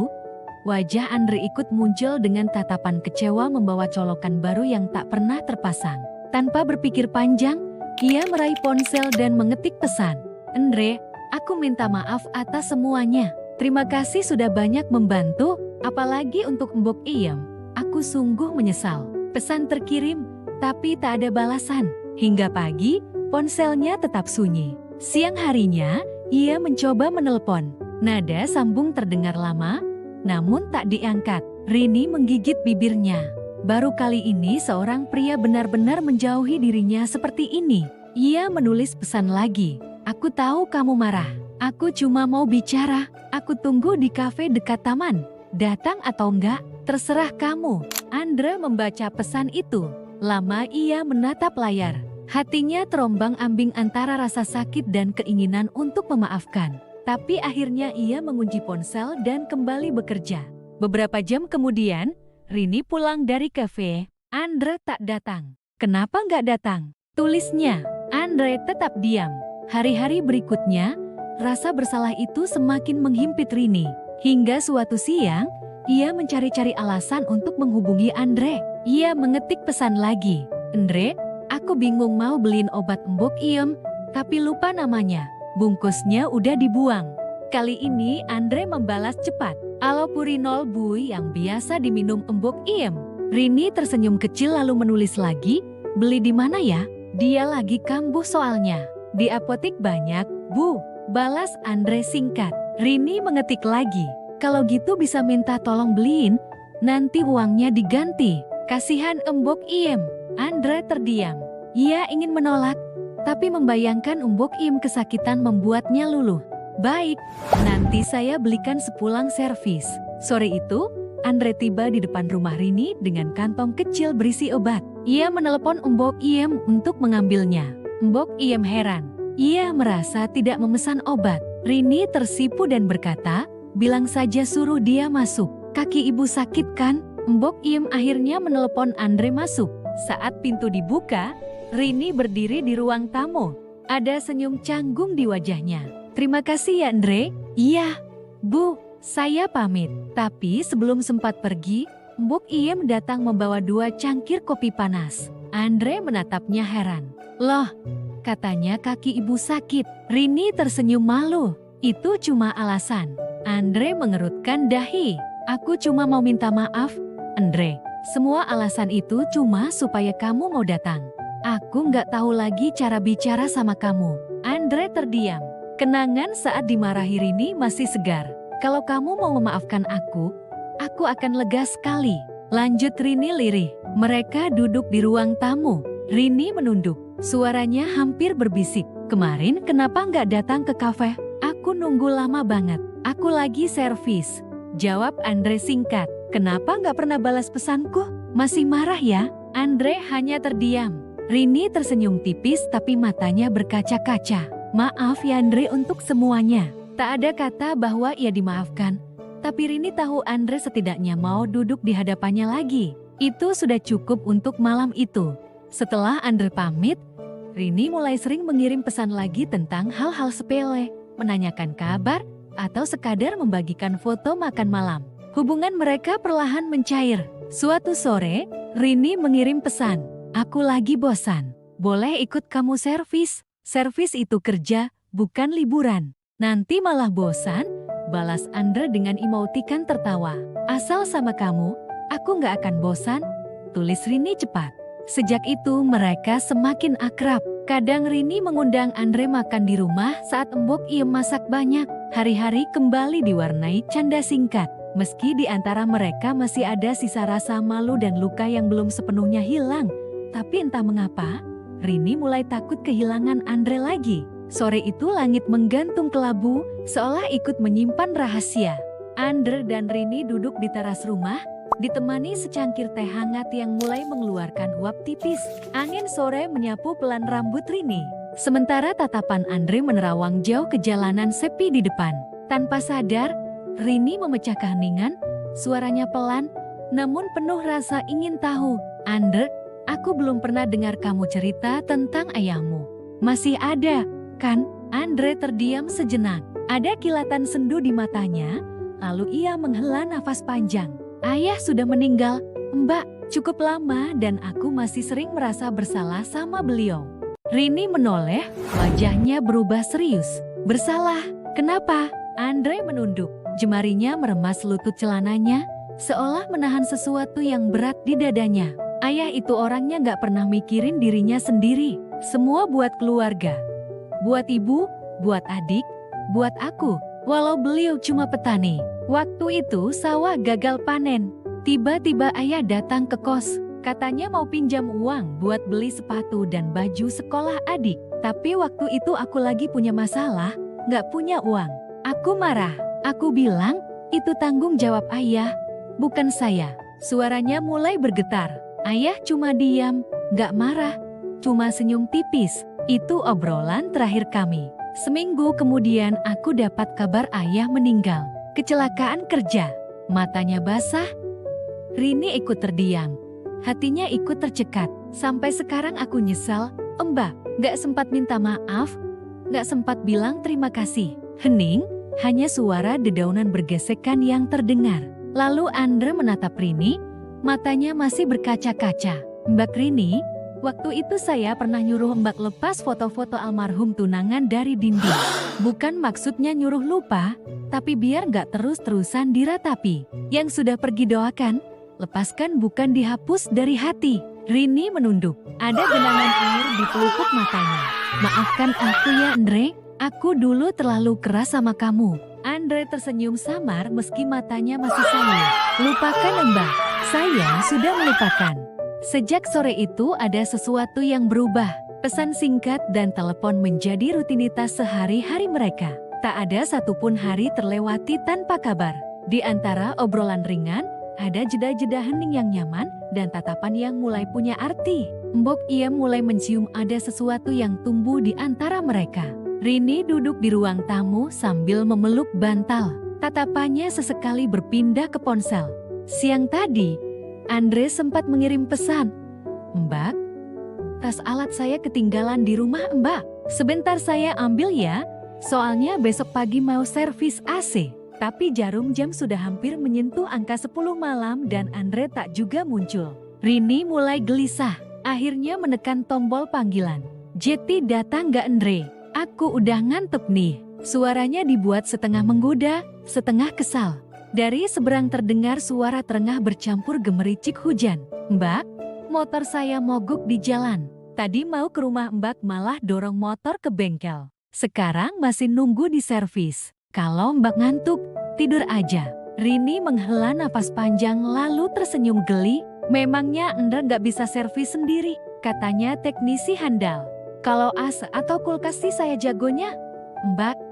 wajah Andre ikut muncul dengan tatapan kecewa membawa colokan baru yang tak pernah terpasang. Tanpa berpikir panjang, ia meraih ponsel dan mengetik pesan. "Andre, aku minta maaf atas semuanya. Terima kasih sudah banyak membantu, apalagi untuk Mbok Iem. Aku sungguh menyesal." Pesan terkirim, tapi tak ada balasan. Hingga pagi, ponselnya tetap sunyi. Siang harinya, ia mencoba menelpon. Nada sambung terdengar lama, namun tak diangkat. Rini menggigit bibirnya. Baru kali ini seorang pria benar-benar menjauhi dirinya seperti ini. Ia menulis pesan lagi. Aku tahu kamu marah. Aku cuma mau bicara. Aku tunggu di kafe dekat taman. Datang atau enggak, terserah kamu. Andre membaca pesan itu. Lama ia menatap layar. Hatinya terombang-ambing antara rasa sakit dan keinginan untuk memaafkan. Tapi akhirnya ia mengunci ponsel dan kembali bekerja. Beberapa jam kemudian, Rini pulang dari kafe. Andre tak datang. Kenapa nggak datang? Tulisnya. Andre tetap diam. Hari-hari berikutnya, rasa bersalah itu semakin menghimpit Rini. Hingga suatu siang, ia mencari-cari alasan untuk menghubungi Andre. Ia mengetik pesan lagi. Andre, aku bingung mau beliin obat embok iem, tapi lupa namanya. Bungkusnya udah dibuang. Kali ini Andre membalas cepat. Allopurinol bu yang biasa diminum embok iem. Rini tersenyum kecil lalu menulis lagi. Beli di mana ya? Dia lagi kambuh soalnya. Di apotek banyak, bu. Balas Andre singkat. Rini mengetik lagi. Kalau gitu bisa minta tolong beliin, nanti uangnya diganti. Kasihan embok iem. Andre terdiam. Ia ingin menolak, tapi membayangkan embok iem kesakitan membuatnya luluh. Baik, nanti saya belikan sepulang servis. Sore itu, Andre tiba di depan rumah Rini dengan kantong kecil berisi obat. Ia menelepon embok iem untuk mengambilnya. Embok iem heran. Ia merasa tidak memesan obat. Rini tersipu dan berkata, bilang saja suruh dia masuk. Kaki ibu sakit kan? Embok iem akhirnya menelepon Andre masuk. Saat pintu dibuka, Rini berdiri di ruang tamu. Ada senyum canggung di wajahnya. Terima kasih ya Andre. Iya, Bu, saya pamit. Tapi sebelum sempat pergi, Mbok Iem datang membawa 2 cangkir kopi panas. Andre menatapnya heran. Loh, katanya kaki ibu sakit. Rini tersenyum malu. Itu cuma alasan. Andre mengerutkan dahi. Aku cuma mau minta maaf, Andre. Semua alasan itu cuma supaya kamu mau datang. Aku nggak tahu lagi cara bicara sama kamu. Andre terdiam. Kenangan saat dimarahi Rini masih segar. Kalau kamu mau memaafkan aku akan lega sekali. Lanjut Rini lirih. Mereka duduk di ruang tamu. Rini menunduk. Suaranya hampir berbisik. Kemarin kenapa nggak datang ke kafe? Aku nunggu lama banget. Aku lagi servis. Jawab Andre singkat. Kenapa nggak pernah balas pesanku? Masih marah ya? Andre hanya terdiam. Rini tersenyum tipis tapi matanya berkaca-kaca. Maaf ya Andre untuk semuanya. Tak ada kata bahwa ia dimaafkan. Tapi Rini tahu Andre setidaknya mau duduk di hadapannya lagi. Itu sudah cukup untuk malam itu. Setelah Andre pamit, Rini mulai sering mengirim pesan lagi tentang hal-hal sepele. Menanyakan kabar, atau sekadar membagikan foto makan malam. Hubungan mereka perlahan mencair. Suatu sore, Rini mengirim pesan. Aku lagi bosan. Boleh ikut kamu servis? Servis itu kerja, bukan liburan. Nanti malah bosan? Balas Andre dengan emotikan tertawa. Asal sama kamu, aku gak akan bosan. Tulis Rini cepat. Sejak itu mereka semakin akrab. Kadang Rini mengundang Andre makan di rumah saat Mbok Iem masak banyak. Hari-hari kembali diwarnai canda singkat. Meski di antara mereka masih ada sisa rasa malu dan luka yang belum sepenuhnya hilang. Tapi entah mengapa, Rini mulai takut kehilangan Andre lagi. Sore itu langit menggantung kelabu, seolah ikut menyimpan rahasia. Andre dan Rini duduk di teras rumah, ditemani secangkir teh hangat yang mulai mengeluarkan uap tipis. Angin sore menyapu pelan rambut Rini. Sementara tatapan Andre menerawang jauh ke jalanan sepi di depan. Tanpa sadar, Rini memecah keheningan, suaranya pelan, namun penuh rasa ingin tahu. Andre, aku belum pernah dengar kamu cerita tentang ayahmu. Masih ada, kan? Andre terdiam sejenak. Ada kilatan sendu di matanya, lalu ia menghela nafas panjang. Ayah sudah meninggal, Mbak, cukup lama dan aku masih sering merasa bersalah sama beliau. Rini menoleh, wajahnya berubah serius. Bersalah? Kenapa? Andre menunduk. Jemarinya meremas lutut celananya, seolah menahan sesuatu yang berat di dadanya. Ayah itu orangnya gak pernah mikirin dirinya sendiri. Semua buat keluarga. Buat ibu, buat adik, buat aku. Walau beliau cuma petani. Waktu itu sawah gagal panen. Tiba-tiba ayah datang ke kos. Katanya mau pinjam uang buat beli sepatu dan baju sekolah adik. Tapi waktu itu aku lagi punya masalah, gak punya uang. Aku marah. Aku bilang, itu tanggung jawab ayah, bukan saya. Suaranya mulai bergetar. Ayah cuma diam, gak marah, cuma senyum tipis. Itu obrolan terakhir kami. Seminggu kemudian aku dapat kabar ayah meninggal. Kecelakaan kerja. Matanya basah. Rini ikut terdiam. Hatinya ikut tercekat. Sampai sekarang aku nyesal, Mbak, gak sempat minta maaf, gak sempat bilang terima kasih. Hening, hanya suara dedaunan bergesekan yang terdengar. Lalu Andre menatap Rini, matanya masih berkaca-kaca. Mbak Rini, waktu itu saya pernah nyuruh Mbak lepas foto-foto almarhum tunangan dari dinding. Bukan maksudnya nyuruh lupa, tapi biar gak terus-terusan diratapi. Yang sudah pergi doakan, lepaskan bukan dihapus dari hati. Rini menunduk. Ada genangan air di pelupuk matanya. Maafkan aku ya Andre, aku dulu terlalu keras sama kamu. Andre tersenyum samar meski matanya masih sayang. Lupakan Mbak, saya sudah melupakan. Sejak sore itu ada sesuatu yang berubah. Pesan singkat dan telepon menjadi rutinitas sehari-hari mereka. Tak ada satupun hari terlewati tanpa kabar. Di antara obrolan ringan, ada jeda-jeda hening yang nyaman dan tatapan yang mulai punya arti. Mbok ia mulai mencium ada sesuatu yang tumbuh di antara mereka. Rini duduk di ruang tamu sambil memeluk bantal. Tatapannya sesekali berpindah ke ponsel. Siang tadi, Andre sempat mengirim pesan. Mbak, tas alat saya ketinggalan di rumah Mbak. Sebentar saya ambil ya, soalnya besok pagi mau servis AC. Tapi jarum jam sudah hampir menyentuh angka 10 malam dan Andre tak juga muncul. Rini mulai gelisah, akhirnya menekan tombol panggilan. Jeti datang gak Andre? Aku udah ngantuk nih. Suaranya dibuat setengah menggoda, setengah kesal. Dari seberang terdengar suara terengah bercampur gemericik hujan. Mbak, motor saya mogok di jalan. Tadi mau ke rumah Mbak malah dorong motor ke bengkel. Sekarang masih nunggu di servis. Kalau Mbak ngantuk, tidur aja. Rini menghela napas panjang lalu tersenyum geli. Memangnya Anda nggak bisa servis sendiri? Katanya teknisi handal. Kalau AC atau kulkas sih saya jagonya. Mbak,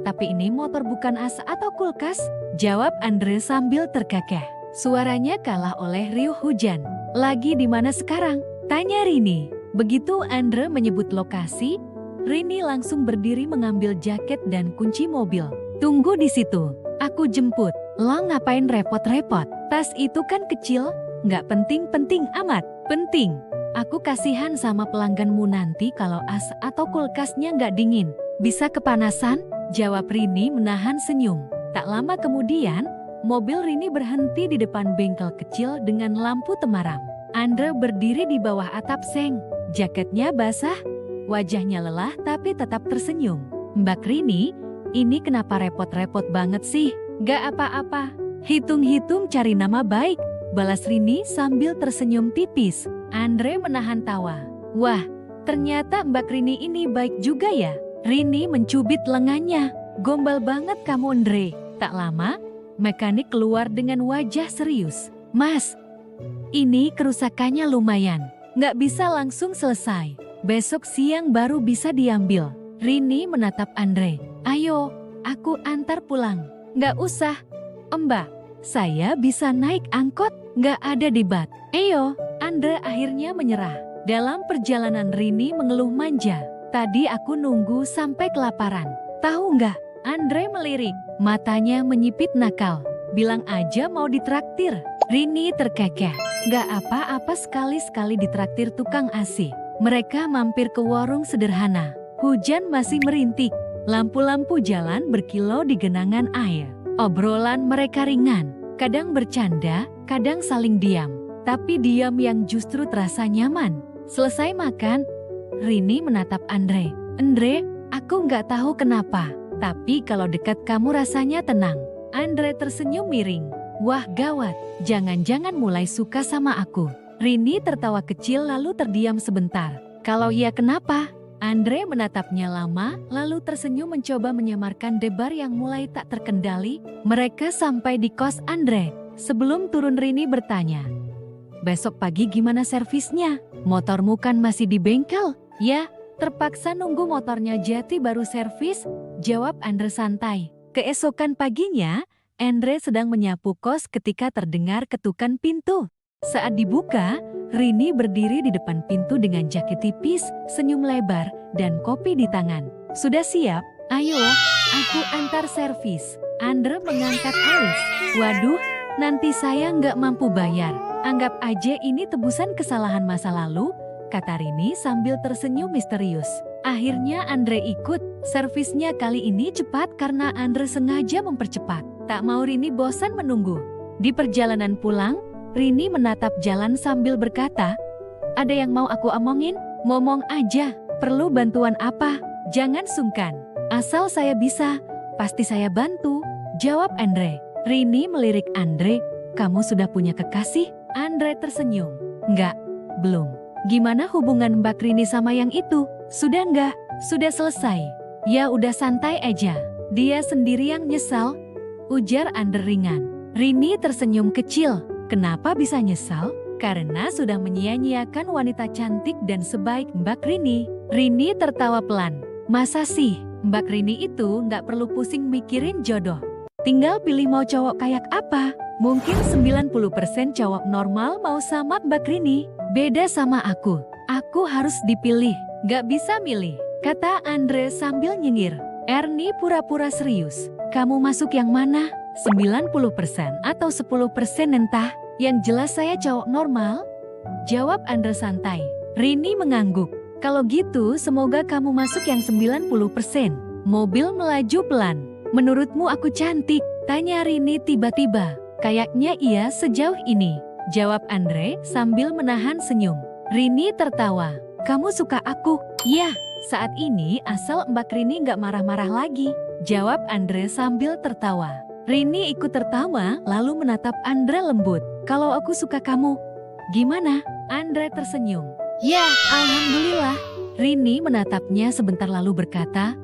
tapi ini motor bukan AC atau kulkas, jawab Andre sambil terkekeh. Suaranya kalah oleh riuh hujan. Lagi di mana sekarang? Tanya Rini. Begitu Andre menyebut lokasi, Rini langsung berdiri mengambil jaket dan kunci mobil. Tunggu di situ, aku jemput. Lo ngapain repot-repot? Tas itu kan kecil, nggak penting-penting amat. Penting. Aku kasihan sama pelangganmu nanti kalau AC atau kulkasnya nggak dingin. Bisa kepanasan? Jawab Rini menahan senyum. Tak lama kemudian, mobil Rini berhenti di depan bengkel kecil dengan lampu temaram. Andre berdiri di bawah atap seng. Jaketnya basah, wajahnya lelah tapi tetap tersenyum. Mbak Rini, ini kenapa repot-repot banget sih? Gak apa-apa. Hitung-hitung cari nama baik, balas Rini sambil tersenyum tipis. Andre menahan tawa. Wah, ternyata Mbak Rini ini baik juga ya. Rini mencubit lengannya. Gombal banget kamu Andre. Tak lama, mekanik keluar dengan wajah serius. Mas, ini kerusakannya lumayan. Nggak bisa langsung selesai. Besok siang baru bisa diambil. Rini menatap Andre. Ayo, aku antar pulang. Nggak usah. Mbak, saya bisa naik angkot. Nggak ada debat. Ayo, Andre akhirnya menyerah. Dalam perjalanan Rini mengeluh manja. Tadi aku nunggu sampai kelaparan. Tahu nggak? Andre melirik. Matanya menyipit nakal. Bilang aja mau ditraktir. Rini terkekeh. Gak apa-apa sekali-sekali ditraktir tukang AC. Mereka mampir ke warung sederhana. Hujan masih merintik. Lampu-lampu jalan berkilau di genangan air. Obrolan mereka ringan. Kadang bercanda, kadang saling diam. Tapi diam yang justru terasa nyaman. Selesai makan, Rini menatap Andre. Andre, aku gak tahu kenapa. Tapi kalau dekat kamu rasanya tenang. Andre tersenyum miring. Wah gawat, jangan-jangan mulai suka sama aku. Rini tertawa kecil lalu terdiam sebentar. Kalau iya kenapa? Andre menatapnya lama, lalu tersenyum mencoba menyamarkan debar yang mulai tak terkendali. Mereka sampai di kos Andre. Sebelum turun Rini bertanya, "Besok pagi gimana servisnya? Motormu kan masih di bengkel?" "Ya, terpaksa nunggu motornya Jati baru servis," jawab Andre santai. Keesokan paginya, Andre sedang menyapu kos ketika terdengar ketukan pintu. Saat dibuka, Rini berdiri di depan pintu dengan jaket tipis, senyum lebar, dan kopi di tangan. "Sudah siap? Ayo, aku antar servis." Andre mengangkat alis. "Waduh, nanti saya nggak mampu bayar. Anggap aja ini tebusan kesalahan masa lalu," kata Rini sambil tersenyum misterius. Akhirnya Andre ikut. Servisnya kali ini cepat karena Andre sengaja mempercepat. Tak mau Rini bosan menunggu. Di perjalanan pulang, Rini menatap jalan sambil berkata, "Ada yang mau aku omongin? Ngomong aja. Perlu bantuan apa? Jangan sungkan. Asal saya bisa, pasti saya bantu," jawab Andre. Rini melirik Andre, "Kamu sudah punya kekasih?" Andre tersenyum. "Enggak, belum." "Gimana hubungan Mbak Rini sama yang itu? Sudah enggak? Sudah selesai?" "Ya udah santai aja. Dia sendiri yang nyesal," ujar Andre ringan. Rini tersenyum kecil. Kenapa bisa nyesal? Karena sudah menyia-nyiakan wanita cantik dan sebaik Mbak Rini. Rini tertawa pelan. "Masa sih, Mbak Rini itu nggak perlu pusing mikirin jodoh. Tinggal pilih mau cowok kayak apa. Mungkin 90% cowok normal mau sama Mbak Rini. Beda sama aku harus dipilih, nggak bisa milih," kata Andre sambil nyengir. Ernie pura-pura serius. "Kamu masuk yang mana? 90% atau 10% entah, yang jelas saya cowok normal," jawab Andre santai. Rini mengangguk. "Kalau gitu semoga kamu masuk yang 90%. Mobil melaju pelan. "Menurutmu aku cantik?" tanya Rini tiba-tiba. "Kayaknya iya sejauh ini," jawab Andre sambil menahan senyum. Rini tertawa. "Kamu suka aku?" "Iya, saat ini asal Mbak Rini nggak marah-marah lagi," jawab Andre sambil tertawa. Rini ikut tertawa lalu menatap Andre lembut. "Kalau aku suka kamu, gimana?" Andre tersenyum. "Ya, alhamdulillah." Rini menatapnya sebentar lalu berkata,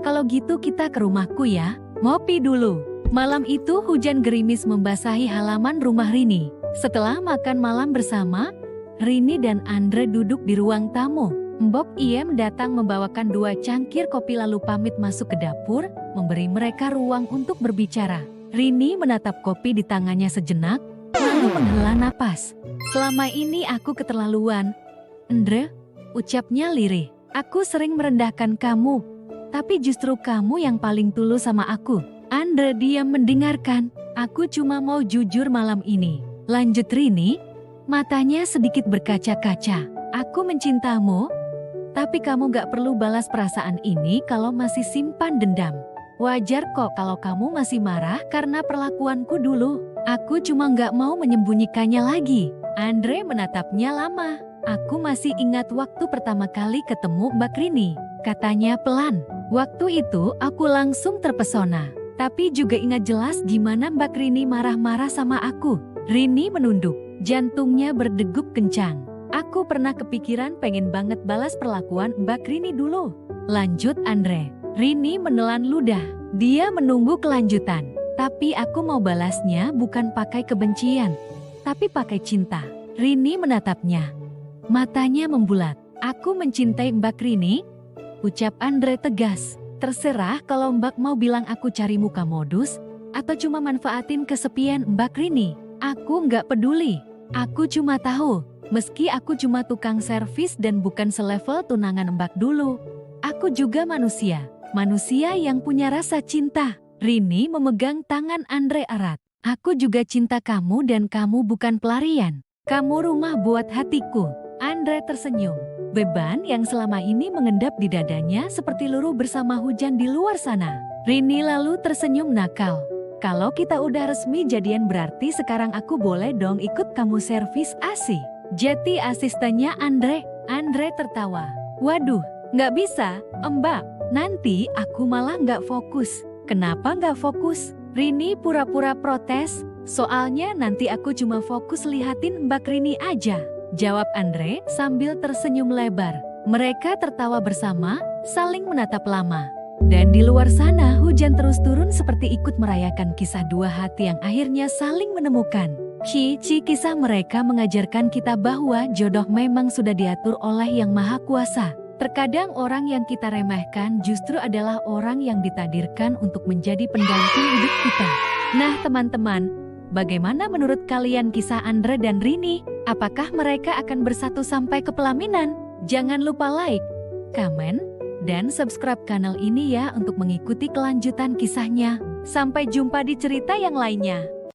"Kalau gitu kita ke rumahku ya, ngopi dulu." Malam itu hujan gerimis membasahi halaman rumah Rini. Setelah makan malam bersama, Rini dan Andre duduk di ruang tamu. Mbok Iem datang membawakan 2 cangkir kopi lalu pamit masuk ke dapur, memberi mereka ruang untuk berbicara. Rini menatap kopi di tangannya sejenak, lalu menghela napas. "Selama ini aku keterlaluan, Andre," ucapnya lirih. "Aku sering merendahkan kamu, tapi justru kamu yang paling tulus sama aku." Andre diam mendengarkan. "Aku cuma mau jujur malam ini," lanjut Rini, matanya sedikit berkaca-kaca. "Aku mencintamu, tapi kamu gak perlu balas perasaan ini kalau masih simpan dendam. Wajar kok kalau kamu masih marah karena perlakuanku dulu. Aku cuma gak mau menyembunyikannya lagi." Andre menatapnya lama. "Aku masih ingat waktu pertama kali ketemu Mbak Rini," katanya pelan. "Waktu itu aku langsung terpesona. Tapi juga ingat jelas gimana Mbak Rini marah-marah sama aku." Rini menunduk, jantungnya berdegup kencang. "Aku pernah kepikiran pengen banget balas perlakuan Mbak Rini dulu," lanjut Andre. Rini menelan ludah. Dia menunggu kelanjutan. "Tapi aku mau balasnya bukan pakai kebencian, tapi pakai cinta." Rini menatapnya. Matanya membulat. "Aku mencintai Mbak Rini," ucap Andre tegas. "Terserah kalau Mbak mau bilang aku cari muka modus, atau cuma manfaatin kesepian Mbak Rini. Aku nggak peduli. Aku cuma tahu, meski aku cuma tukang servis dan bukan selevel tunangan Mbak dulu, aku juga manusia. Manusia yang punya rasa cinta." Rini memegang tangan Andre erat. "Aku juga cinta kamu dan kamu bukan pelarian. Kamu rumah buat hatiku." Andre tersenyum. Beban yang selama ini mengendap di dadanya seperti luruh bersama hujan di luar sana. Rini lalu tersenyum nakal. "Kalau kita udah resmi jadian berarti sekarang aku boleh dong ikut kamu servis AC?" Jati asistennya Andre. Andre tertawa. "Waduh, nggak bisa, Mbak. Nanti aku malah nggak fokus." "Kenapa nggak fokus?" Rini pura-pura protes. Soalnya nanti aku cuma fokus lihatin Mbak Rini aja, jawab Andre sambil tersenyum lebar. Mereka tertawa bersama, saling menatap lama. Dan di luar sana hujan terus turun seperti ikut merayakan kisah dua hati yang akhirnya saling menemukan. Kisah mereka mengajarkan kita bahwa jodoh memang sudah diatur oleh Yang Maha Kuasa. Terkadang orang yang kita remehkan justru adalah orang yang ditakdirkan untuk menjadi pendamping hidup kita. Nah teman-teman, bagaimana menurut kalian kisah Andre dan Rini? Apakah mereka akan bersatu sampai ke pelaminan? Jangan lupa like, komen, dan subscribe kanal ini ya untuk mengikuti kelanjutan kisahnya. Sampai jumpa di cerita yang lainnya.